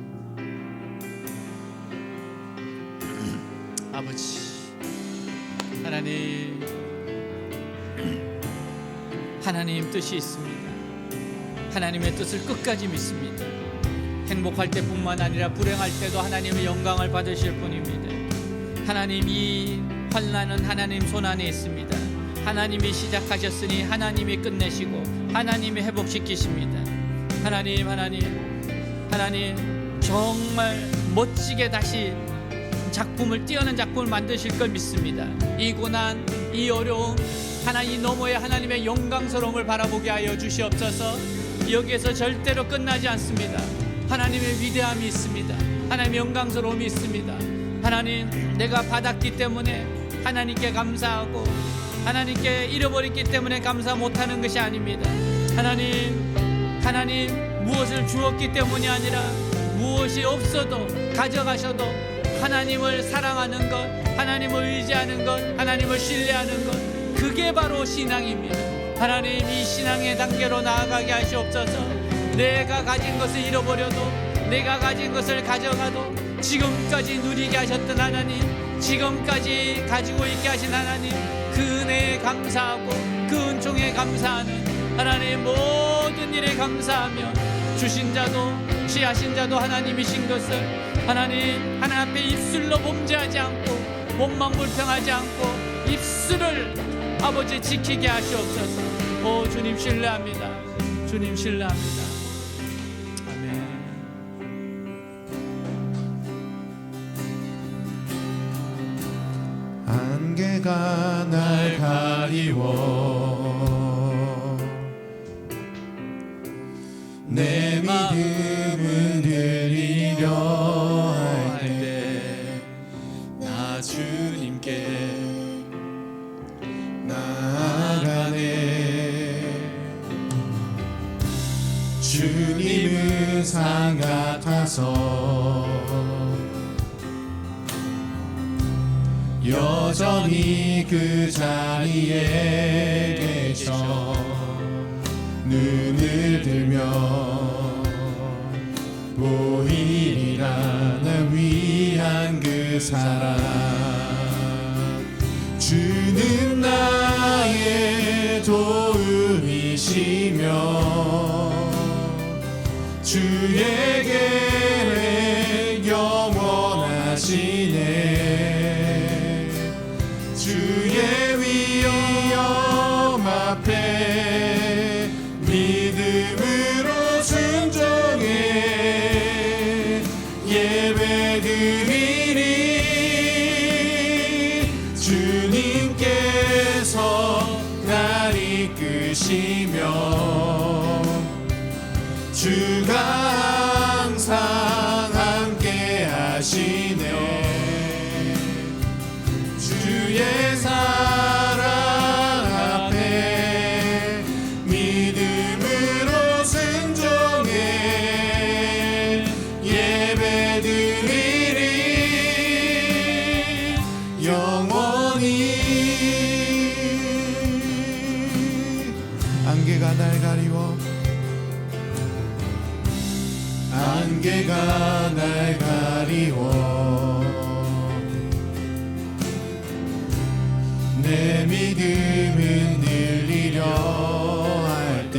아버지 하나님 뜻이 있습니다. 하나님의 뜻을 끝까지 믿습니다. 행복할 때뿐만 아니라 불행할 때도 하나님의 영광을 받으실 분입니다. 하나님, 이 환난은 하나님 손안에 있습니다. 하나님이 시작하셨으니 하나님이 끝내시고 하나님이 회복시키십니다. 하나님 정말 멋지게 다시 작품을 뛰어난 작품을 만드실 걸 믿습니다. 이 고난, 이 어려움, 하나님 너머의 하나님의 영광스러움을 바라보게 하여 주시옵소서. 여기에서 절대로 끝나지 않습니다. 하나님의 위대함이 있습니다. 하나님의 영광스러움이 있습니다. 하나님, 내가 받았기 때문에 하나님께 감사하고 하나님께 잃어버렸기 때문에 감사 못하는 것이 아닙니다. 하나님 무엇을 주었기 때문이 아니라 무엇이 없어도 가져가셔도 하나님을 사랑하는 것, 하나님을 의지하는 것, 하나님을 신뢰하는 것, 그게 바로 신앙입니다. 하나님, 이 신앙의 단계로 나아가게 하시옵소서. 내가 가진 것을 잃어버려도, 내가 가진 것을 가져가도 지금까지 누리게 하셨던 하나님, 지금까지 가지고 있게 하신 하나님, 그 은혜에 감사하고 그 은총에 감사하는 하나님, 모든 일에 감사하며 주신 자도 취하신 자도 하나님이신 것을 하나님 앞에 입술로 범죄하지 않고 몸만 불평하지 않고 입술을 아버지 지키게 하시옵소서. 오 주님 신뢰합니다. 주님 신뢰합니다. 아멘. 안개가 날 가리워 내 믿음을 들이려 할 때 나 주님께 나아가네. 주님은 산 같아서 여전히 그 자리에 계셔 눈을 들며 보이리라 날 위한 그 사랑. 주는 나의 도움이시며 주의 계획 영원하시네. 주의 위엄 앞에 믿음으로 순종해 예배드리리. 주님께서 날 이끄시며 주가 항상 함께 하시네. 주의 사랑 앞에 믿음으로 순종해 예배드리리. 영원히 안개가 날 가리워 안개가 날 가리워 내 믿음은 늘리려 할 때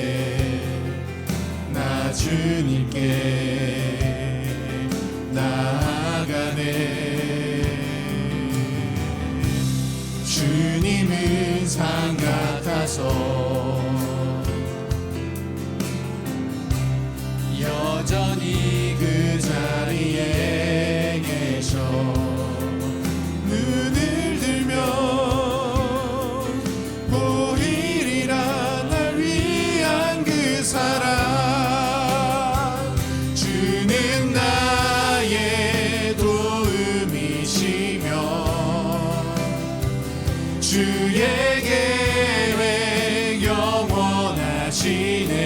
나 주님께 나아가네. 주님은 산 같아서 여전히 그 자리에 계셔 눈을 들며 보이리라 날 위한 그 사랑. 주는 나의 도움이시며 주의 계획 영원하시네.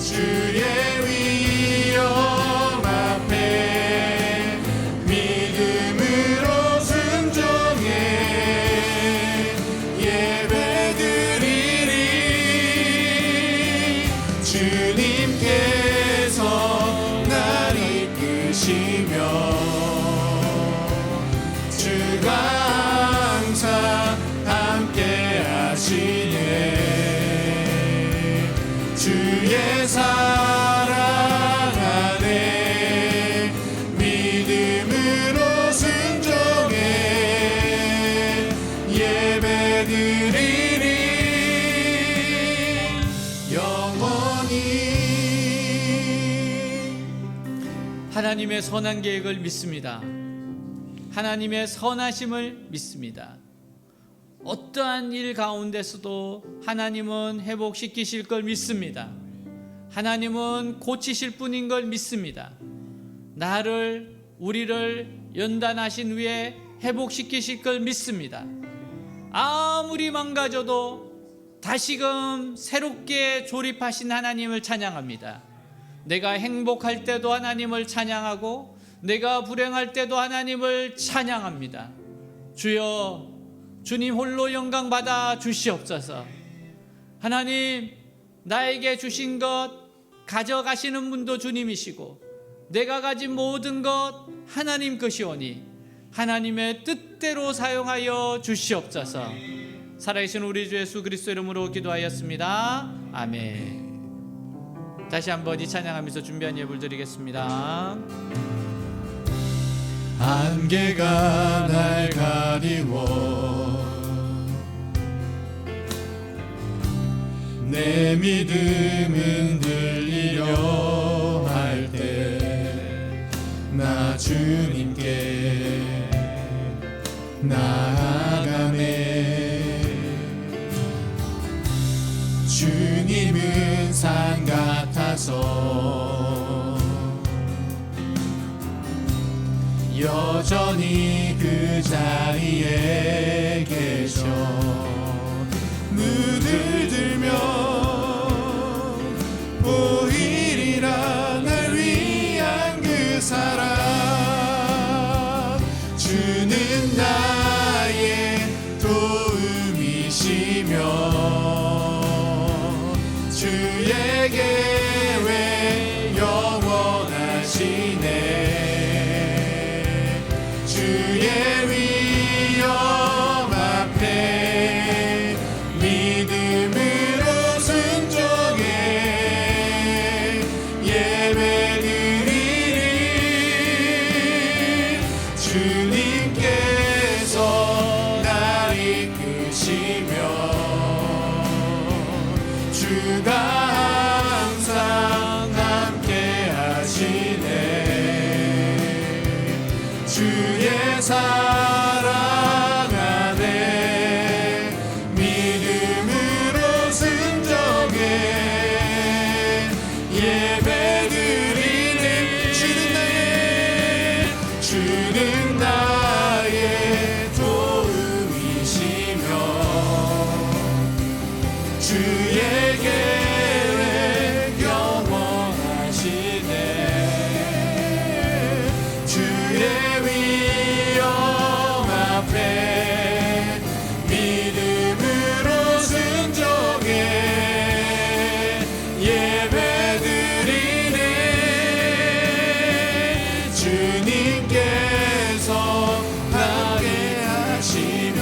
주의 위엄 앞에 믿음으로 순종해 예배드리리. 주님께서 날 이끄시며 주가 항상 함께 하시네. 주의 사랑 안에 믿음으로 순종해 예배드리리. 영원히 하나님의 선한 계획을 믿습니다. 하나님의 선하심을 믿습니다. 어떠한 일 가운데서도 하나님은 회복시키실 걸 믿습니다. 하나님은 고치실 분인 걸 믿습니다. 나를, 우리를 연단하신 후에 회복시키실 걸 믿습니다. 아무리 망가져도 다시금 새롭게 조립하신 하나님을 찬양합니다. 내가 행복할 때도 하나님을 찬양하고 내가 불행할 때도 하나님을 찬양합니다. 주여, 주님 홀로 영광 받아 주시옵소서. 하나님, 나에게 주신 것 가져가시는 분도 주님이시고 내가 가진 모든 것 하나님 것이오니 하나님의 뜻대로 사용하여 주시옵소서. 살아계신 우리 주 예수 그리스도 이름으로 기도하였습니다. 아멘. 다시 한번 이 찬양하면서 준비한 예물 드리겠습니다. 안개가 날 가리워 내 믿음은 들리려 할 때 나 주님께 나아가네. 주님은 산 같아서 여전히 그 자리에 계셔. 눈을 들면 보이리라 날 위한 그 사랑. 주는 나의 도움이시며 주의 계획 영원하시네. 주의 위엄 앞에 믿음으로 순종해 예배드리리. 주님께서 날 이끄시며 주가 항상 함께 하시네. 주의 사랑 안에 믿음으로 순종해 예배드리네. 주는 나의 도움이시며 주의 계획 영원하시네. 주의 위엄 앞에 믿음으로 순종해 예배드리네. 주님께서 나게 하시며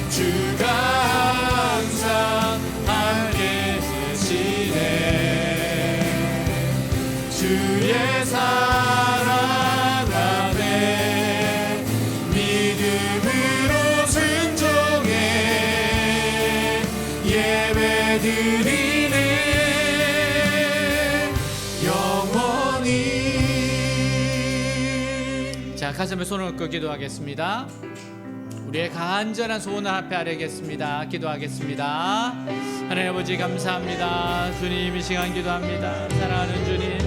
주가 항상 함께 계시네. 주의 사랑 안에 믿음으로 순종해 예배드리네. 영원히. 자, 가슴에 손을 얹고 기도하겠습니다. 우리의 간절한 소원을 앞에 아뢰겠습니다. 기도하겠습니다. 하나님 아버지 감사합니다. 주님 이 시간 기도합니다. 사랑하는 주님,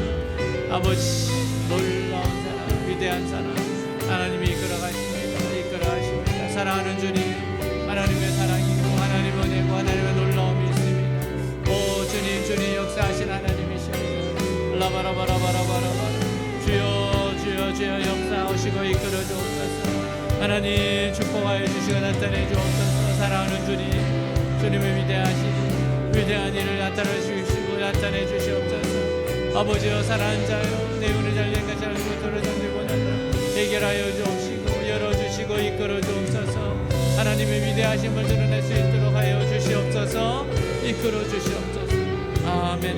아버지 놀라운 사랑, 위대한 사랑 하나님이 이끌어가십니다. 사랑하는 주님, 하나님의 사랑이고 하나님의 은혜고 하나님의 놀라움이 있습니다. 오 주님 역사하신 하나님이십니다. 라바라바라바라바라. 주여 역사하시고 이끌어 주옵소서. 하나님 축복하여 주시고 나타내 주옵소서. 사랑하는 주님의 위대한 일을 나타내 주시옵소서. 아버지여, 사랑하는 자여, 내 운을 잘된 것을 알고 떨어졌는고 나를 해결하여 주옵시고 열어주시고 이끌어 주옵소서. 하나님의 위대하심을 드러낼 수 있도록 하여 주시옵소서. 이끌어 주시옵소서. 아멘.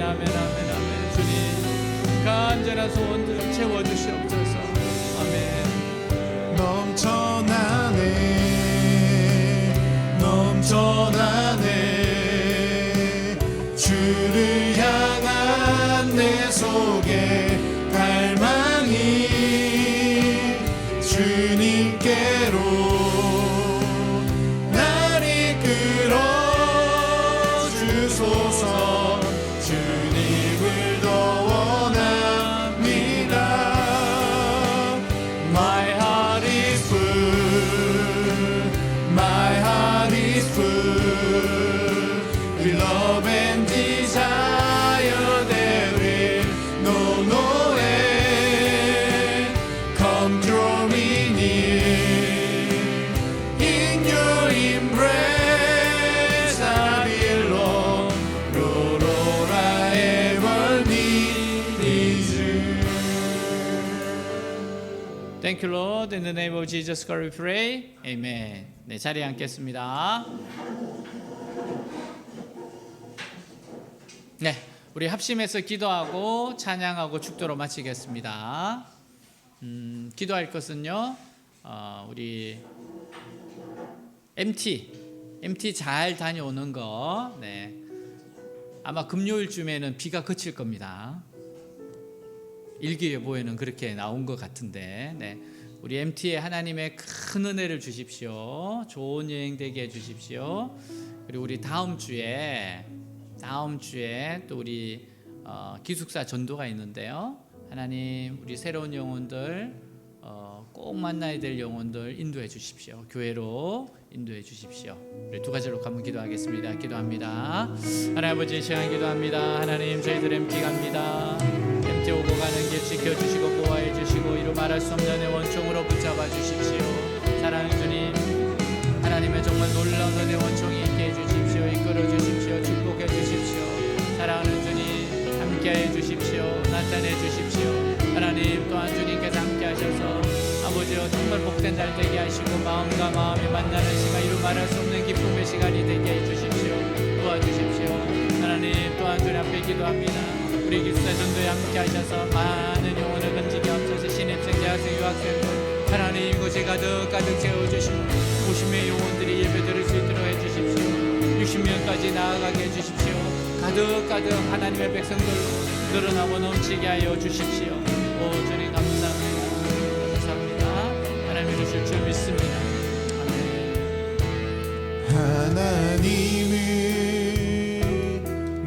주님 간절한 소원들 채워주시옵소서. 아멘. 넘쳐나네 주를 향한 내 속에 Thank you, Lord. In the name of Jesus Christ we pray. Amen. 네, 자리에 앉겠습니다. 네, 우리 합심해서 기도하고 찬양하고 축도로 마치겠습니다. 기도할 것은요, 우리 MT 잘 다녀오는 거. 네, 아마 금요일쯤에는 비가 그칠 겁니다. 일기예보에는 그렇게 나온 것 같은데, 네, 우리 MT에 하나님의 큰 은혜를 주십시오. 좋은 여행 되게 해주십시오. 그리고 우리 다음 주에 또 우리 기숙사 전도가 있는데요. 하나님 우리 새로운 영혼들 꼭 만나야 될 영혼들 인도해 주십시오. 교회로 인도해 주십시오. 우리 두 가지로 한번 기도하겠습니다. 기도합니다. 하나님 아버지 시간 기도합니다. 하나님 저희들 MT 갑니다. MT 오고 가는 길 지켜주시고 보호해 주시고 이루 말할 수 없는 의 원총으로 붙잡아 주십시오. 사랑하는 주님, 하나님의 정말 놀라운 은혜 원총이 있게 해주십시오. 이끌어 주십시오. 축복해 주십시오. 사랑하는 주님, 함께해 주십시오. 나타내 주십시오. 하나님 또한 주님께서 함께하셔서 아버지여 정말 복된 날 되게 하시고 마음과 마음이 만나는 시간, 이루 말할 수 없는 기쁨의 시간이 되게 해주십시오. 도와주십시오. 하나님 또한 주님 앞에 기도합니다. 우리 기숙사 전도에 함께하셔서 많은 영혼을 건지게 하옵소서. 신입생, 재학생, 유학생들 하나님 이곳에 가득 채워주시고 50명의 영혼들이 예배 드릴 수 있도록 해주십시오. 60명까지 나아가게 해주십시오. 가득 하나님의 백성들 늘어나고 넘치게 하여 주십시오. 오 주님 감사합니다. 하나님 이루실 줄 믿습니다. 하나님은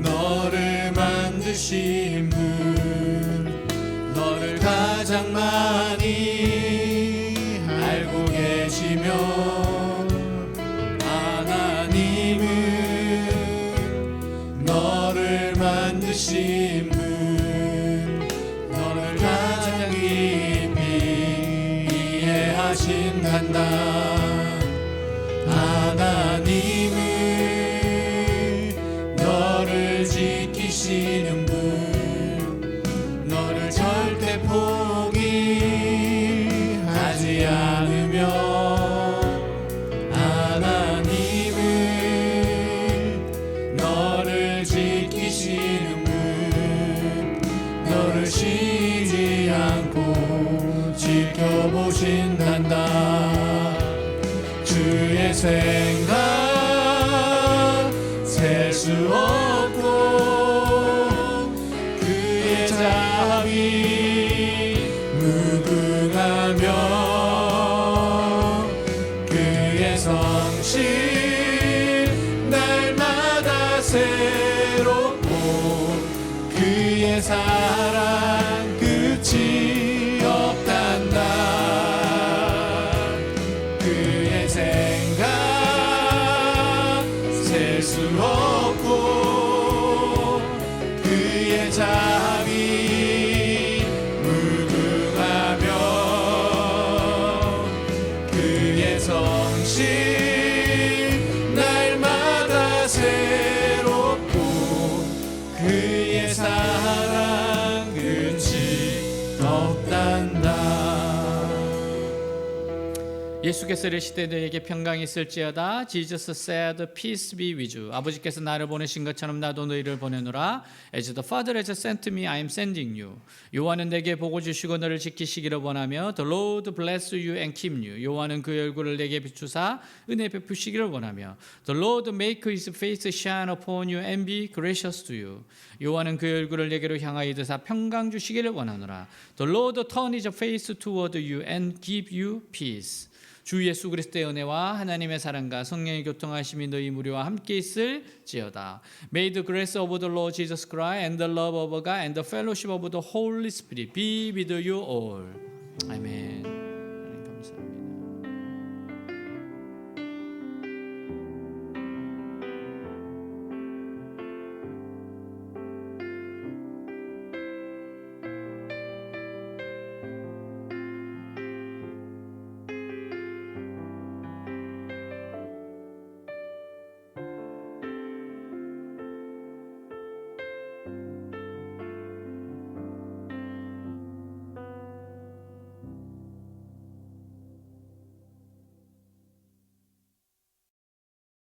너를 만드신 분, 너를 가장 많이 알고 계시며, 하나님은 너를 만드신 분, 너를 가장 깊이 이해하신단다. 하나님은 너를 지키시는 분, 너를 절대 포기하지 않으며, 하나님은 너를 지키시는 분, 너를 쉬지 않고 지켜보신단다. 주의 생각 셀 수 없고 그의 자비 무궁하며 그의 성실 날마다 새롭고 그의 사랑 끝이 없단다. 수 없고 그의 자비 무궁하며 그의 성실 날마다 새롭고 그의 사랑 끝이 없단다. 예수께서 이르시되 너에게 평강이 있을지어다. Jesus said, peace be with you. 아버지께서 나를 보내신 것처럼 나도 너희를 보내노라. As the Father has sent me, I am sending you. 여호와는 내게 복을 주시고 너를 지키시기를 원하며 The Lord bless you and keep you. 여호와는 그의 얼굴을 내게 비추사 은혜 베푸시기를 원하며 The Lord make his face shine upon you and be gracious to you. 여호와는 그의 얼굴을 내게로 향하여 드사 평강 주시기를 원하노라. The Lord turn his face toward you and give you peace. 주 예수 그리스도의 은혜와 하나님의 사랑과 성령의 교통하심이 너희 무리와 함께 있을지어다. May the grace of the Lord Jesus Christ and the love of God and the fellowship of the Holy Spirit be with you all. 아멘.